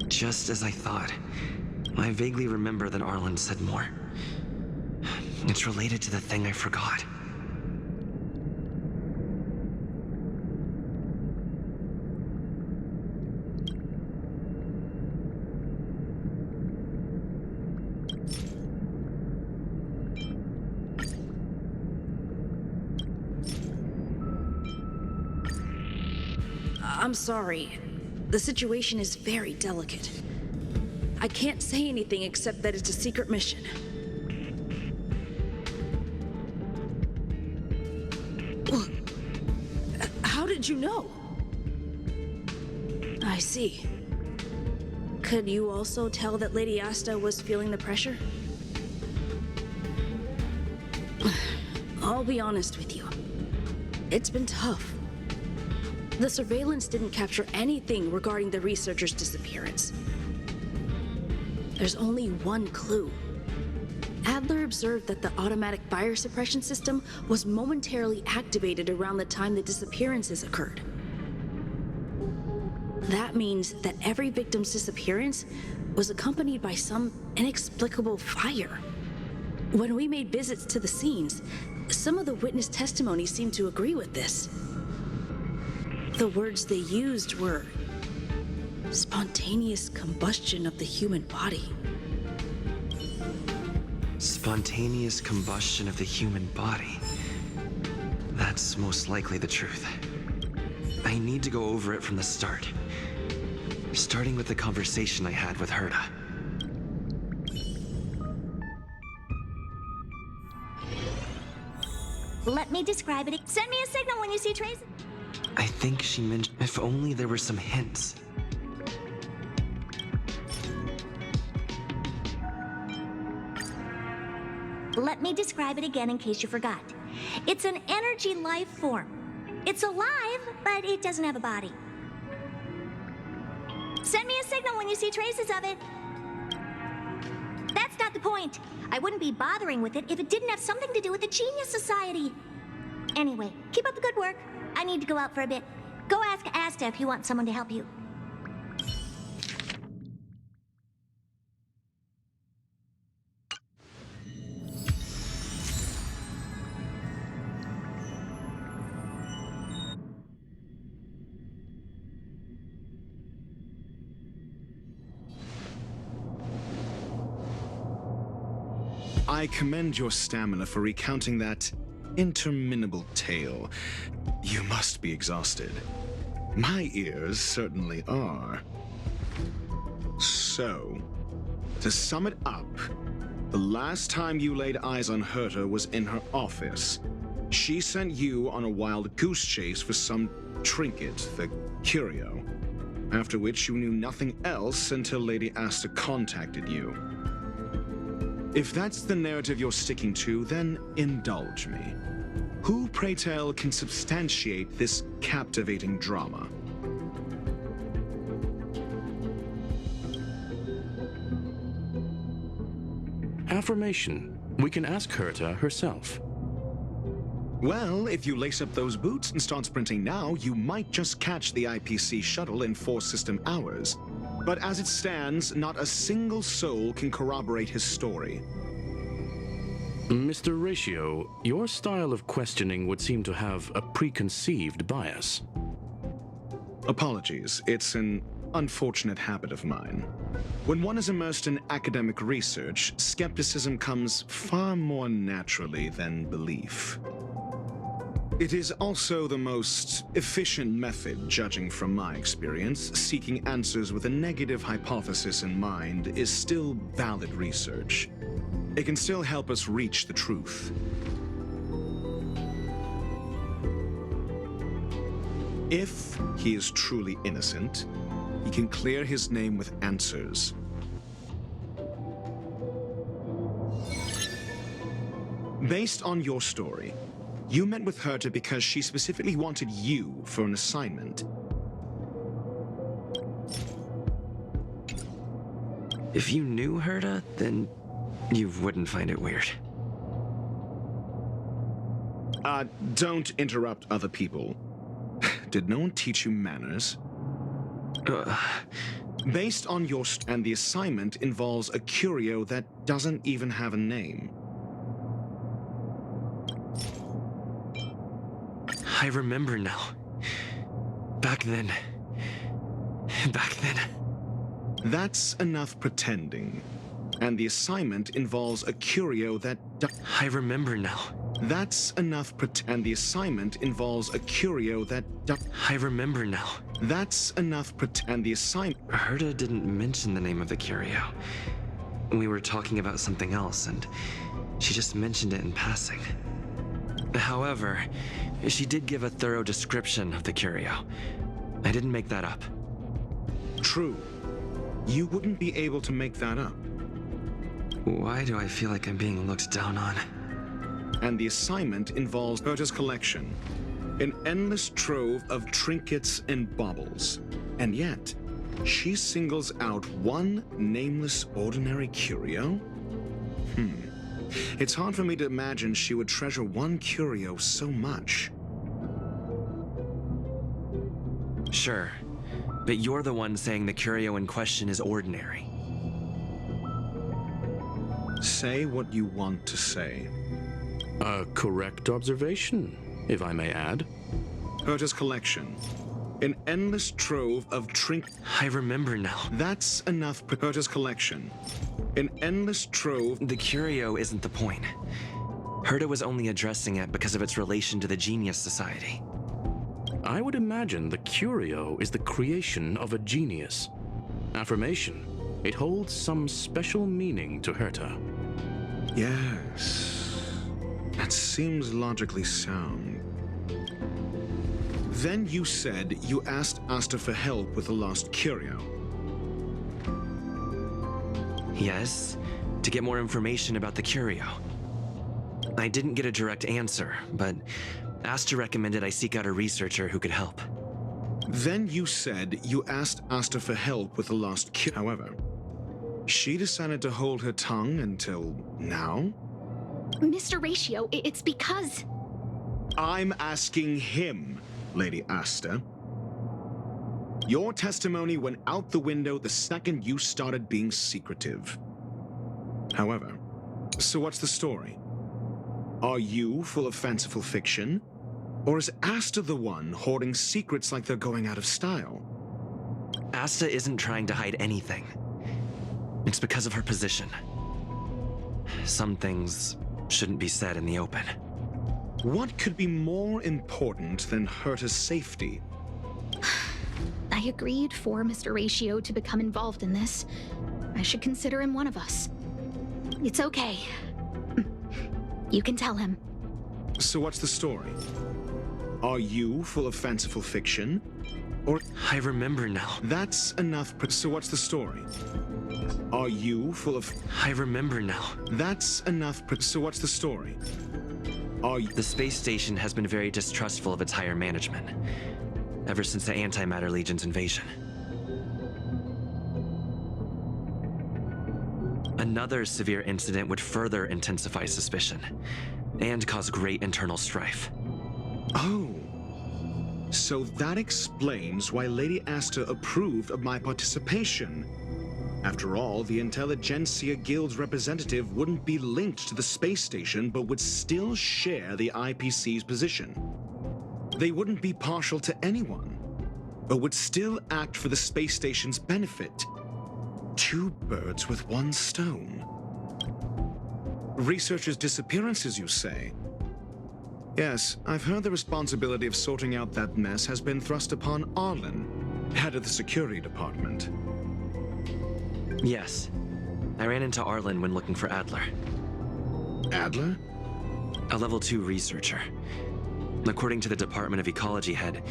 Just as I thought. I vaguely remember that Arlen said more. It's related to the thing I forgot. I'm sorry. The situation is very delicate. I can't say anything except that it's a secret mission. How did you know? I see. Could you also tell that Lady Asta was feeling the pressure? I'll be honest with you. It's been tough. The surveillance didn't capture anything regarding the researcher's disappearance. There's only one clue. Adler observed that the automatic fire suppression system was momentarily activated around the time the disappearances occurred. That means that every victim's disappearance was accompanied by some inexplicable fire. When we made visits to the scenes, some of the witness testimony seemed to agree with this. The words they used were spontaneous combustion of the human body. Spontaneous combustion of the human body. That's most likely the truth. I need to go over it from the start. Starting with the conversation I had with Herta. Let me describe it. Send me a signal when you see traces. I think she mentioned if only there were some hints. Let me describe it again in case you forgot. It's an energy life form. It's alive, but it doesn't have a body. Send me a signal when you see traces of it. That's not the point. I wouldn't be bothering with it if it didn't have something to do with the Genius Society. Anyway, keep up the good work. I need to go out for a bit. Go ask Asta if you want someone to help you. I commend your stamina for recounting that interminable tale. You must be exhausted. My ears certainly are. So, to sum it up, the last time you laid eyes on Herta was in her office. She sent you on a wild goose chase for some trinket, the curio, after which you knew nothing else until Lady Asta contacted you. If that's the narrative you're sticking to, then indulge me. Who, pray tell, can substantiate this captivating drama? Affirmation. We can ask Herta herself. Well, if you lace up those boots and start sprinting now, you might just catch the IPC shuttle in 4 system hours. But as it stands, not a single soul can corroborate his story. Mr. Ratio, your style of questioning would seem to have a preconceived bias. Apologies, it's an unfortunate habit of mine. When one is immersed in academic research, skepticism comes far more naturally than belief. It is also the most efficient method, judging from my experience. Seeking answers with a negative hypothesis in mind is still valid research. It can still help us reach the truth. If he is truly innocent, he can clear his name with answers. Based on your story, you met with Herta because she specifically wanted you for an assignment. If you knew Herta, then you wouldn't find it weird. Don't interrupt other people. Did no one teach you manners? Based on your and the assignment involves a curio that doesn't even have a name. I remember now. Back then. That's enough pretending. And the assignment involves a curio that I remember now. That's enough and the assignment involves a curio that I remember now. That's enough and the assignment Herta didn't mention the name of the curio. We were talking about something else, and she just mentioned it in passing. However, she did give a thorough description of the curio. I didn't make that up. True. You wouldn't be able to make that up. Why do I feel like I'm being looked down on? And the assignment involves Herta's collection, an endless trove of trinkets and baubles. And yet, she singles out one nameless ordinary curio? It's hard for me to imagine she would treasure one curio so much. Sure, but you're the one saying the curio in question is ordinary. Say what you want to say. A correct observation, if I may add. Herta's collection. An endless trove of I remember now. That's enough. Herta's collection. An endless trove. The curio isn't the point. Herta was only addressing it because of its relation to the Genius Society. I would imagine the curio is the creation of a genius. Affirmation. It holds some special meaning to Herta. Yes. That seems logically sound. Then you said you asked Asta for help with the lost curio. Yes, to get more information about the curio. I didn't get a direct answer, but Asta recommended I seek out a researcher who could help. Then you said you asked Asta for help with the lost curio. However, she decided to hold her tongue until now? Mr. Ratio, it's because... I'm asking him, Lady Asta. Your testimony went out the window the second you started being secretive. However, so what's the story? Are you full of fanciful fiction? Or is Asta the one hoarding secrets like they're going out of style? Asta isn't trying to hide anything. It's because of her position. Some things shouldn't be said in the open. What could be more important than Herta's safety? I agreed for Mr. Ratio to become involved in this. I should consider him one of us. It's okay. You can tell him. So what's the story? Are you full of fanciful fiction? Or... I remember now. That's enough. So what's the story? Are you full of... I remember now. That's enough. So what's the story? Are you... The space station has been very distrustful of its higher management, ever since the Antimatter Legion's invasion. Another severe incident would further intensify suspicion, and cause great internal strife. Oh. So that explains why Lady Asta approved of my participation. After all, the Intelligentsia Guild's representative wouldn't be linked to the space station, but would still share the IPC's position. They wouldn't be partial to anyone, but would still act for the space station's benefit. Two birds with one stone. Researchers' disappearances, you say? Yes, I've heard the responsibility of sorting out that mess has been thrust upon Arlen, head of the security department. Yes. I ran into Arlen when looking for Adler. Adler? A level 2 researcher. According to the Department of Ecology head,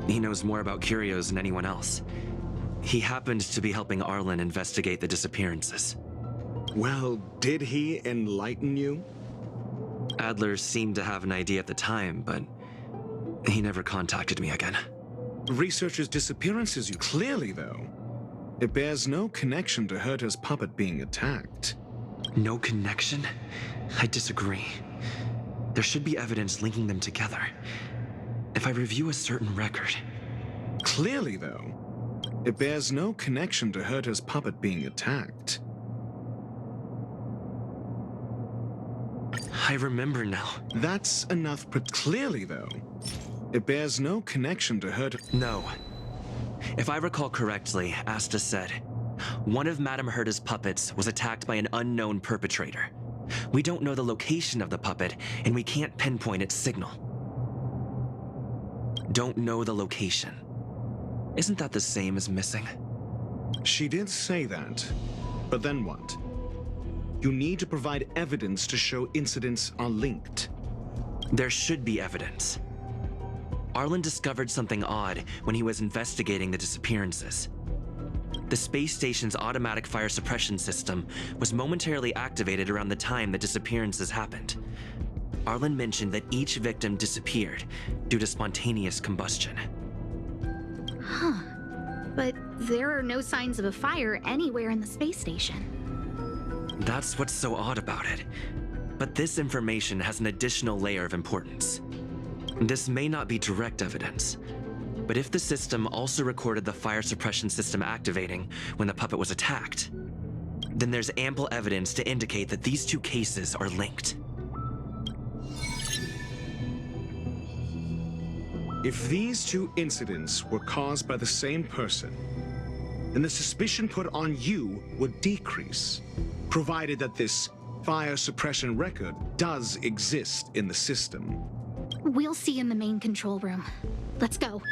he knows more about curios than anyone else. He happened to be helping Arlen investigate the disappearances. Well, did he enlighten you? Adler seemed to have an idea at the time, but he never contacted me again. Researchers' disappearances, you clearly, though. It bears no connection to Herta's puppet being attacked. No connection? I disagree. There should be evidence linking them together. If I review a certain record... Clearly, though, it bears no connection to Herta's puppet being attacked. I remember now. That's enough. Clearly, though, it bears no connection to Herta. No. If I recall correctly, Asta said, one of Madame Herta's puppets was attacked by an unknown perpetrator. We don't know the location of the puppet, and we can't pinpoint its signal. Don't know the location. Isn't that the same as missing? She did say that, but then what? You need to provide evidence to show incidents are linked. There should be evidence. Arlen discovered something odd when he was investigating the disappearances. The space station's automatic fire suppression system was momentarily activated around the time the disappearances happened. Arlen mentioned that each victim disappeared due to spontaneous combustion. Huh. But there are no signs of a fire anywhere in the space station. That's what's so odd about it. But this information has an additional layer of importance. This may not be direct evidence, but if the system also recorded the fire suppression system activating when the puppet was attacked, then there's ample evidence to indicate that these two cases are linked. If these two incidents were caused by the same person, then the suspicion put on you would decrease, provided that this fire suppression record does exist in the system. We'll see in the main control room. Let's go.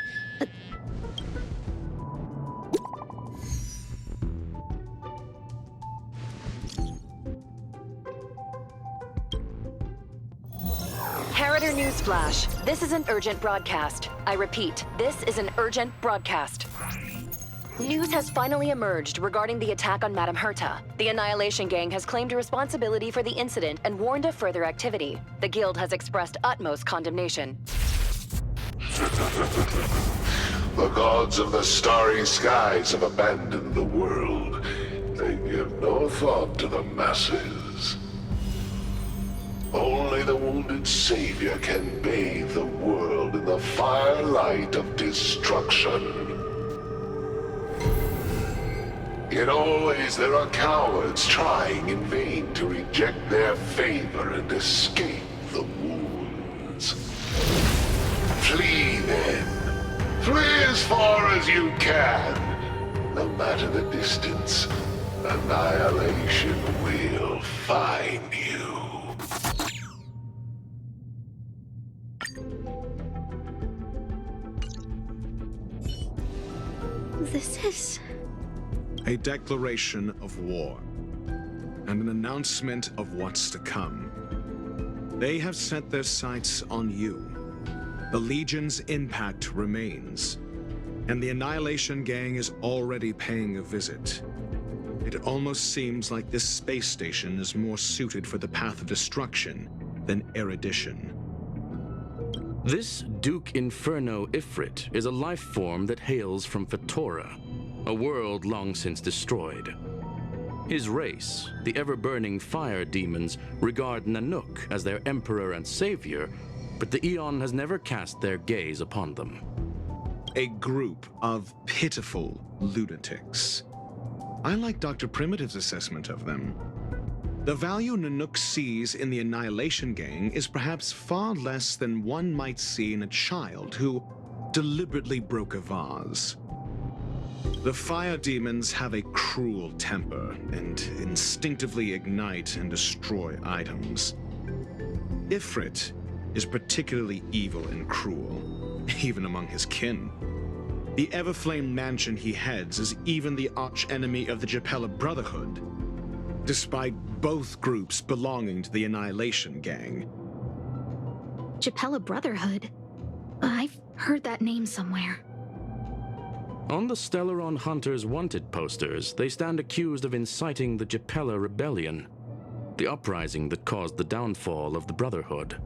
Harrider Newsflash. This is an urgent broadcast. I repeat, this is an urgent broadcast. News has finally emerged regarding the attack on Madame Herta. The Annihilation Gang has claimed responsibility for the incident and warned of further activity. The Guild has expressed utmost condemnation. The gods of the starry skies have abandoned the world. They give no thought to the masses. Only the wounded savior can bathe the world in the firelight of destruction. Yet always there are cowards trying in vain to reject their favor and escape the wounds. Flee then. Flee as far as you can. No matter the distance, annihilation will find you. This is... a declaration of war, and an announcement of what's to come. They have set their sights on you. The Legion's impact remains, and the Annihilation Gang is already paying a visit. It almost seems like this space station is more suited for the path of destruction than erudition. This Duke Inferno Ifrit is a life form that hails from Fatora, a world long since destroyed. His race, the ever-burning fire demons, regard Nanook as their emperor and savior, but the Eon has never cast their gaze upon them. A group of pitiful lunatics. I like Dr. Primitive's assessment of them. The value Nanook sees in the Annihilation Gang is perhaps far less than one might see in a child who deliberately broke a vase. The fire demons have a cruel temper and instinctively ignite and destroy items. Ifrit is particularly evil and cruel, even among his kin. The Everflame mansion he heads is even the arch-enemy of the Japella Brotherhood, despite both groups belonging to the Annihilation Gang. Japella Brotherhood? I've heard that name somewhere. On the Stellaron Hunters wanted posters, they stand accused of inciting the Japella Rebellion, the uprising that caused the downfall of the Brotherhood.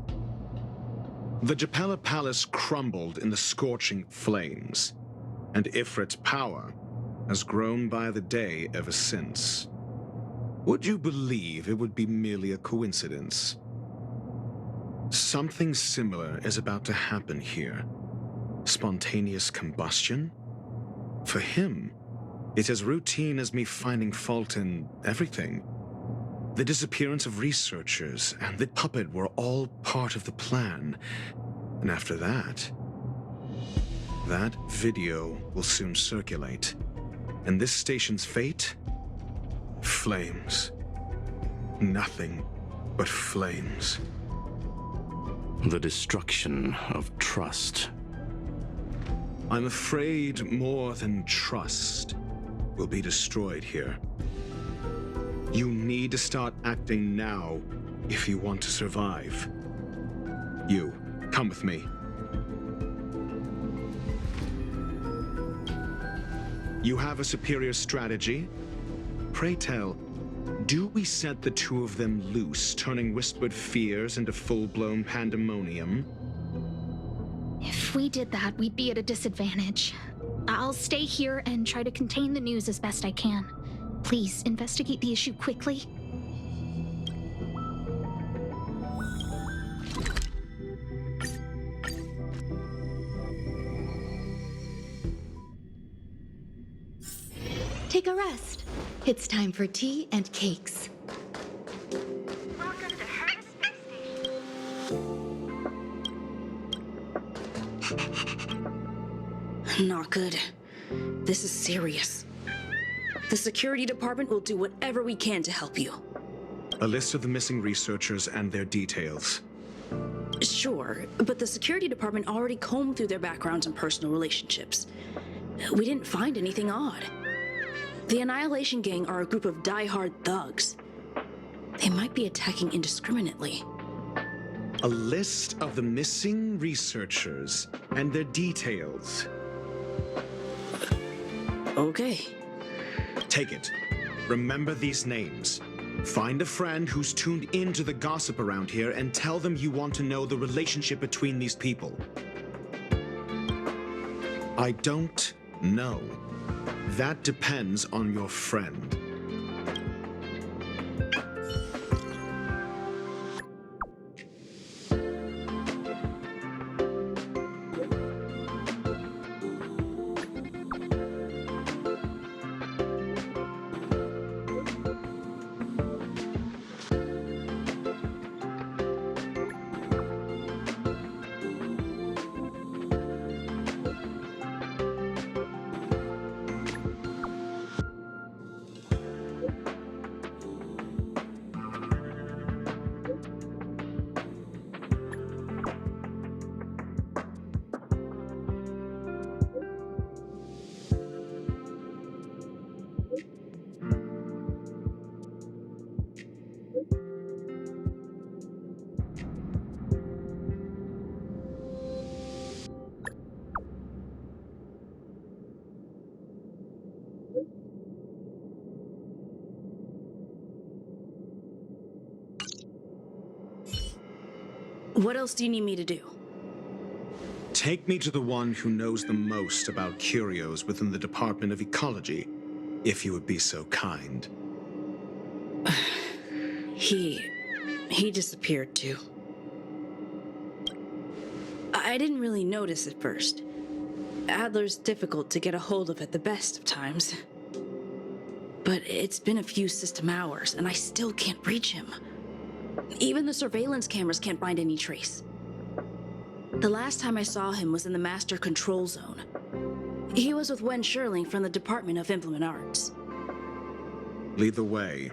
The Japella Palace crumbled in the scorching flames, and Ifrit's power has grown by the day ever since. Would you believe it would be merely a coincidence? Something similar is about to happen here. Spontaneous combustion? For him, it's as routine as me finding fault in everything. The disappearance of researchers and the puppet were all part of the plan. And after that, that video will soon circulate. And this station's fate? Flames. Nothing but flames. The destruction of trust. I'm afraid more than trust will be destroyed here. You need to start acting now if you want to survive. You, come with me. You have a superior strategy? Pray tell, do we set the two of them loose, turning whispered fears into full-blown pandemonium? If we did that, we'd be at a disadvantage. I'll stay here and try to contain the news as best I can. Please, investigate the issue quickly. Take a rest. It's time for tea and cakes. Welcome to Hermes Space Station. Not good. This is serious. The security department will do whatever we can to help you. A list of the missing researchers and their details. Sure, but the security department already combed through their backgrounds and personal relationships. We didn't find anything odd. The Annihilation Gang are a group of die-hard thugs. They might be attacking indiscriminately. A list of the missing researchers and their details. Okay. Take it. Remember these names. Find a friend who's tuned into the gossip around here and tell them you want to know the relationship between these people. I don't know. That depends on your friend. What else do you need me to do? Take me to the one who knows the most about curios within the Department of Ecology, if you would be so kind. He disappeared too. I didn't really notice at first. Adler's difficult to get a hold of at the best of times. But it's been a few system hours, and I still can't reach him. Even the surveillance cameras can't find any trace. The last time I saw him was in the Master Control Zone. He was with Wen Sherling from the Department of Implement Arts. Lead the way.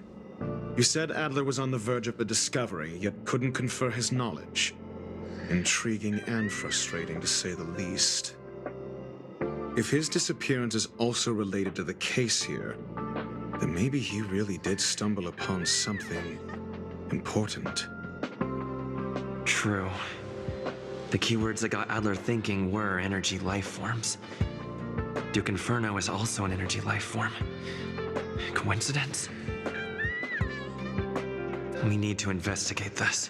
You said Adler was on the verge of a discovery, yet couldn't confer his knowledge. Intriguing and frustrating, to say the least. If his disappearance is also related to the case here, then maybe he really did stumble upon something important. True. The keywords that got Adler thinking were energy life forms. Duke Inferno is also an energy life form. Coincidence? We need to investigate this.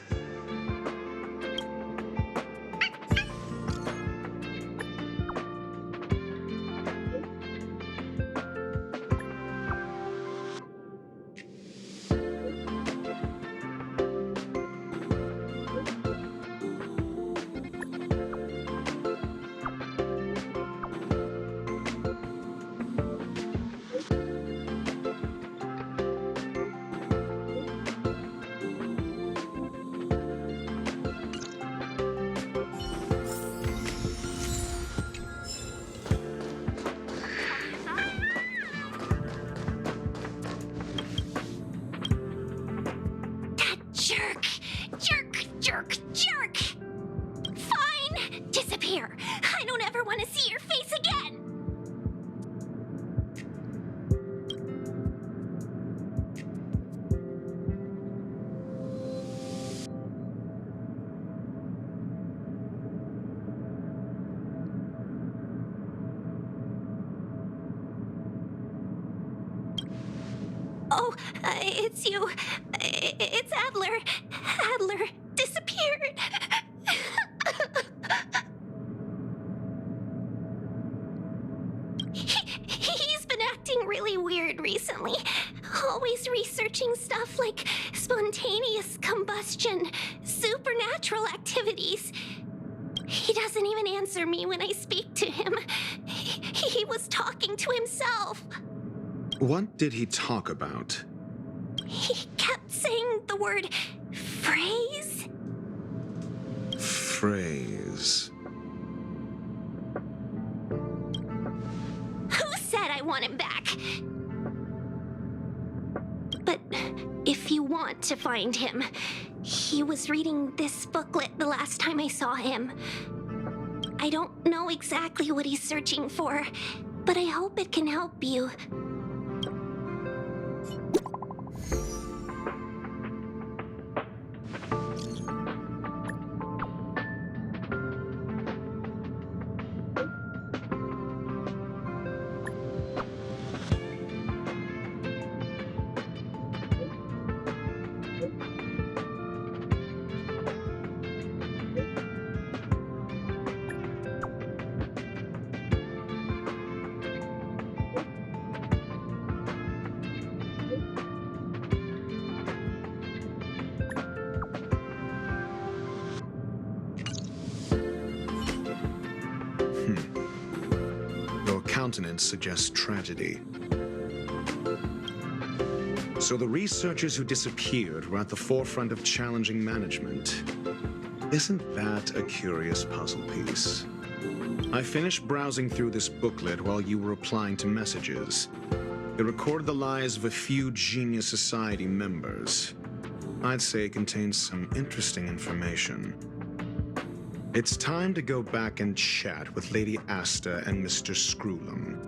Oh, it's you. It's Adler. Adler disappeared. He's been acting really weird recently. Always researching stuff like spontaneous combustion, supernatural activities. He doesn't even answer me when I speak to him. He was talking to himself. What did he talk about? He kept saying the word phrase. Phrase. Who said I want him back? But if you want to find him, he was reading this booklet the last time I saw him. I don't know exactly what he's searching for, but I hope it can help you. Your countenance suggests tragedy. So the researchers who disappeared were at the forefront of challenging management. Isn't that a curious puzzle piece? I finished browsing through this booklet while you were replying to messages. It recorded the lives of a few Genius Society members. I'd say it contains some interesting information. It's time to go back and chat with Lady Asta and Mr. Screwlum.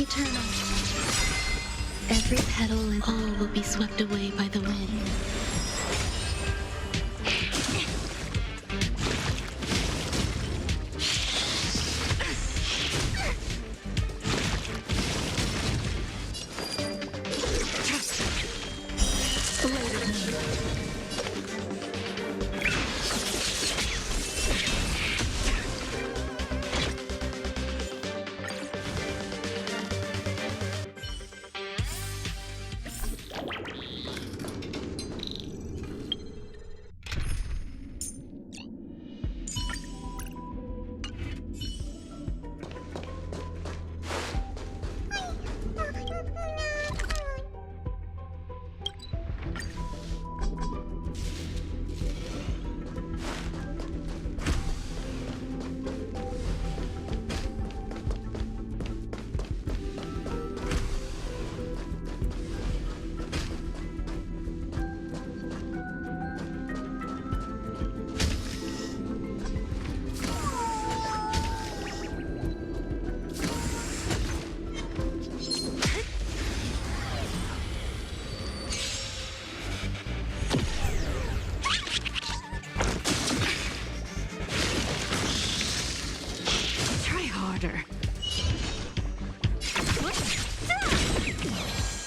eternal. Every petal and all will be swept away by the wind.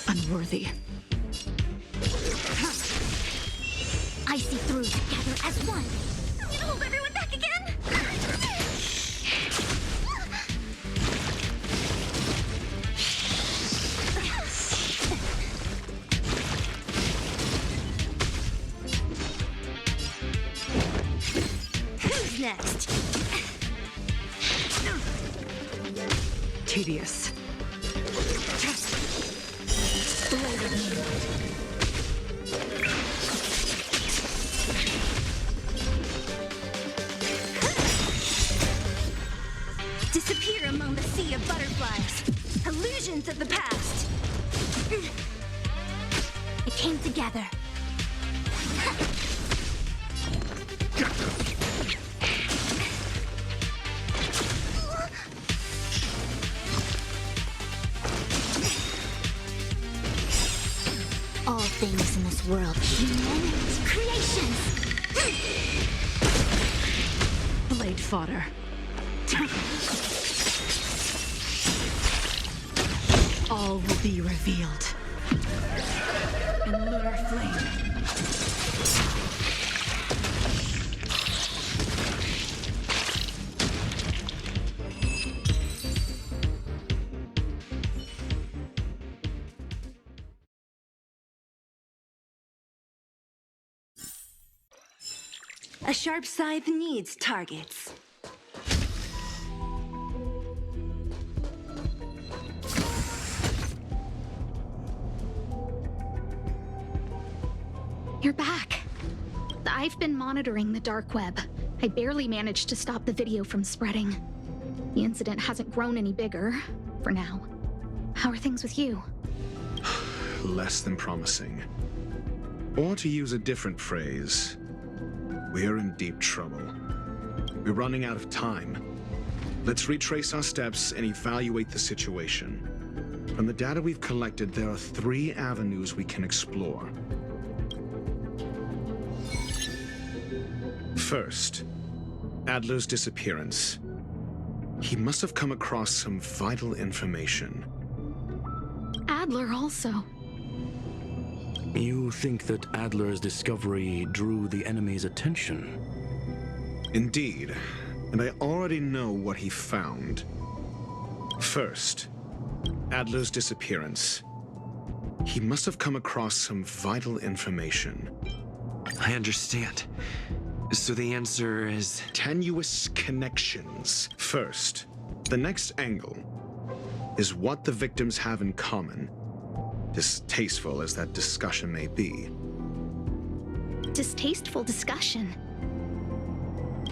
Unworthy. I see through together as one. You hold everyone back again? Who's next? Tedious. Disappear among the sea of butterflies. Illusions of the past. It came together. All things in this world, human creations. Blade fodder. All will be revealed. In lunar flame. A sharp scythe needs targets. You're back. I've been monitoring the dark web. I barely managed to stop the video from spreading. The incident hasn't grown any bigger, for now. How are things with you? Less than promising. Or to use a different phrase, we're in deep trouble. We're running out of time. Let's retrace our steps and evaluate the situation. From the data we've collected, there are 3 avenues we can explore. First, Adler's disappearance. He must have come across some vital information. Adler also. You think that Adler's discovery drew the enemy's attention? Indeed, and I already know what he found. First, Adler's disappearance. He must have come across some vital information. I understand. So the answer is... tenuous connections. First, the next angle is what the victims have in common, distasteful as that discussion may be. Distasteful discussion?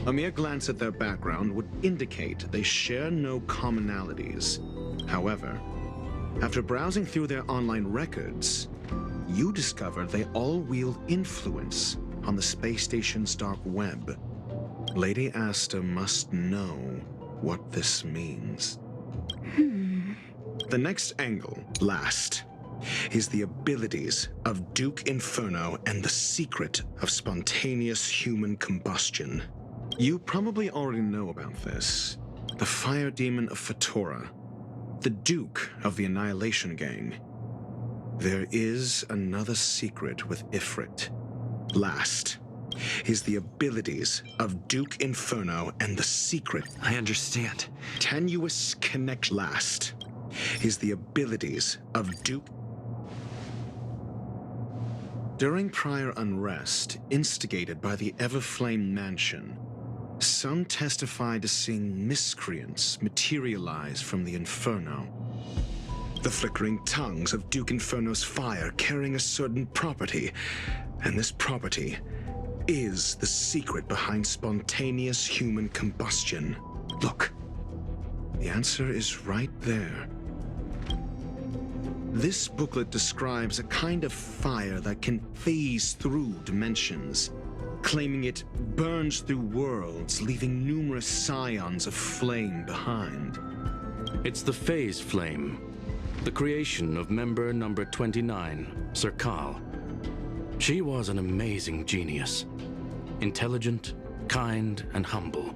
A mere glance at their background would indicate they share no commonalities. However, after browsing through their online records, you discover they all wield influence on the space station's dark web. Lady Asta must know what this means. The next angle, last, is the abilities of Duke Inferno and the secret of spontaneous human combustion. You probably already know about this. The fire demon of Fatora, the Duke of the Annihilation Gang. There is another secret with Ifrit. Last is the abilities of Duke Inferno and the secret. I understand. Tenuous connect. Last is the abilities of Duke. During prior unrest instigated by the Everflame Mansion, some testified to seeing miscreants materialize from the Inferno. The flickering tongues of Duke Inferno's fire carrying a certain property, and this property is the secret behind spontaneous human combustion. Look, the answer is right there. This booklet describes a kind of fire that can phase through dimensions, claiming it burns through worlds, leaving numerous scions of flame behind. It's the Phase Flame, the creation of member number 29, Serkal. She was an amazing genius, intelligent, kind, and humble.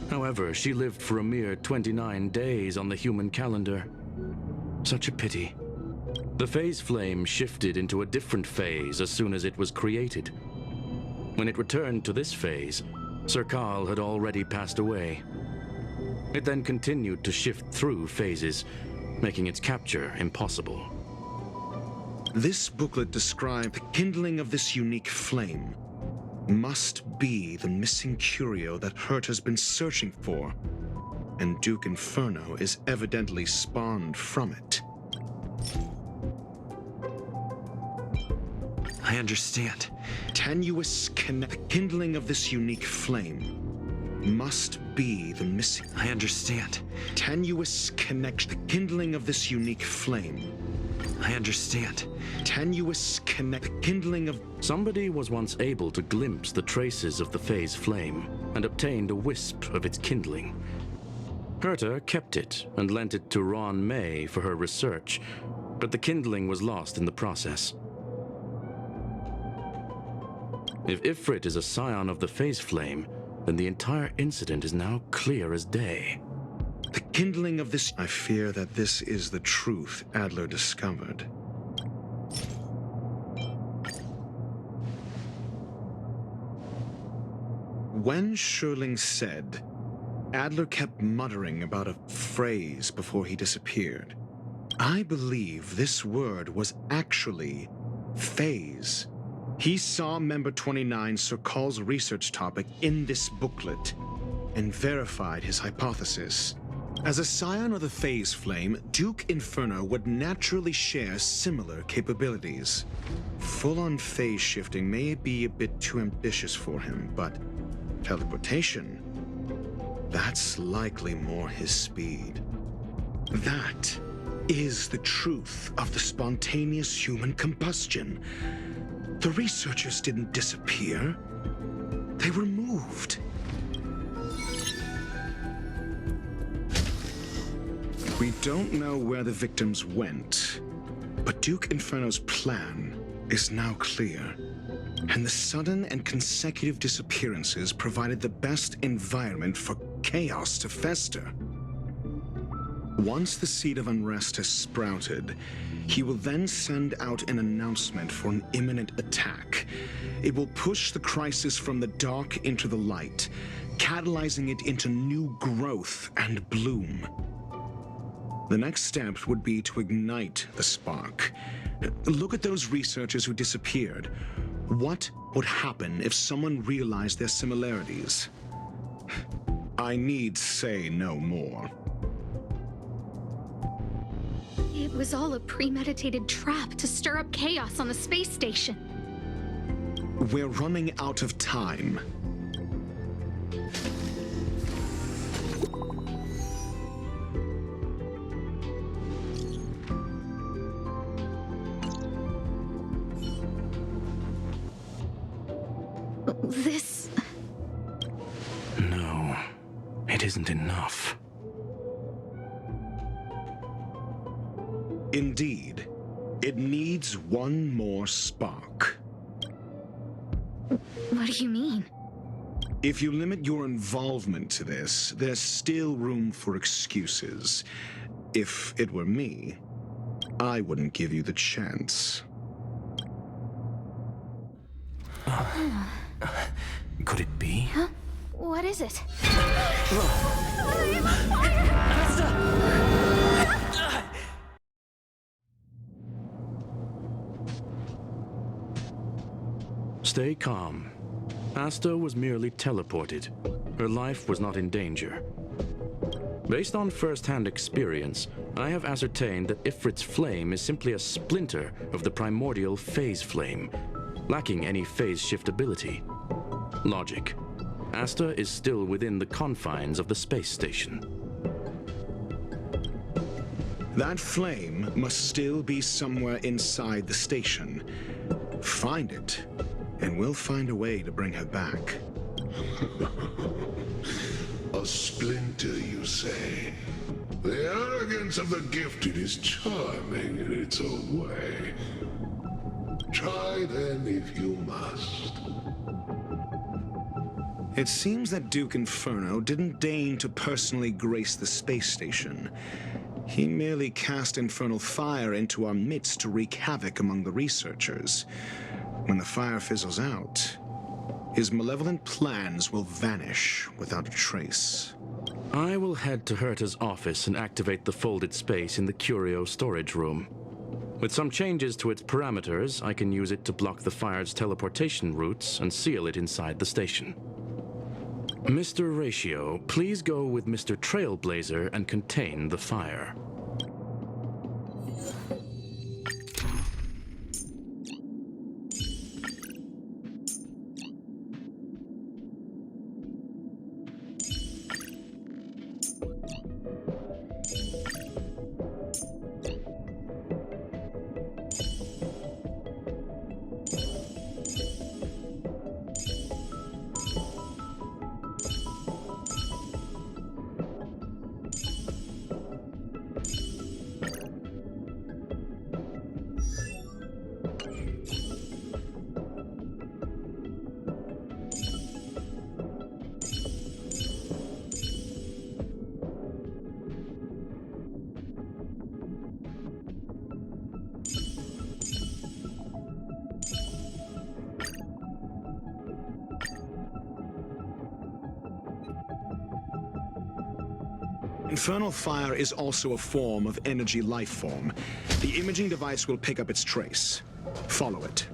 However, she lived for a mere 29 days on the human calendar. Such a pity. The Phase Flame shifted into a different phase as soon as it was created. When it returned to this phase, Serkal had already passed away. It then continued to shift through phases, making its capture impossible. This booklet describes the kindling of this unique flame must be the missing curio that Hurt has been searching for, and Duke Inferno is evidently spawned from it. I understand. Tenuous kindling of this unique flame must be the missing. I understand. Tenuous kindling of this unique flame. I understand. Tenuous kindling of. Somebody was once able to glimpse the traces of the Phase Flame and obtained a wisp of its kindling. Herta kept it and lent it to Ron May for her research, but the kindling was lost in the process. If Ifrit is a scion of the Phase Flame, then the entire incident is now clear as day. The kindling of this. I fear that this is the truth Adler discovered. When Sherling said, Adler kept muttering about a phrase before he disappeared. I believe this word was actually phase. He saw member 29 Serkal's research topic in this booklet and verified his hypothesis. As a scion of the Phase Flame, Duke Inferno would naturally share similar capabilities. Full-on phase shifting may be a bit too ambitious for him, but teleportation, that's likely more his speed. That is the truth of the spontaneous human combustion. The researchers didn't disappear. They were moved. We don't know where the victims went, but Duke Inferno's plan is now clear. And the sudden and consecutive disappearances provided the best environment for chaos to fester. Once the seed of unrest has sprouted, he will then send out an announcement for an imminent attack. It will push the crisis from the dark into the light, catalyzing it into new growth and bloom. The next step would be to ignite the spark. Look at those researchers who disappeared. What would happen if someone realized their similarities? I need say no more. It was all a premeditated trap to stir up chaos on the space station. We're running out of time. This... No, it isn't enough. Indeed. It needs one more spark. What do you mean? If you limit your involvement to this, there's still room for excuses. If it were me, I wouldn't give you the chance. Could it be? Huh? What is it? Stay calm. Asta was merely teleported. Her life was not in danger. Based on first-hand experience, I have ascertained that Ifrit's flame is simply a splinter of the primordial phase flame, lacking any phase shift ability. Logic. Asta is still within the confines of the space station. That flame must still be somewhere inside the station. Find it, and we'll find a way to bring her back. A splinter, you say? The arrogance of the gifted is charming in its own way. Try then if you must. It seems that Duke Inferno didn't deign to personally grace the space station. He merely cast infernal fire into our midst to wreak havoc among the researchers. When the fire fizzles out, his malevolent plans will vanish without a trace. I will head to Herta's office and activate the folded space in the curio storage room. With some changes to its parameters, I can use it to block the fire's teleportation routes and seal it inside the station. Mr. Ratio, please go with Mr. Trailblazer and contain the fire. Infernal fire is also a form of energy life form. The imaging device will pick up its trace. Follow it.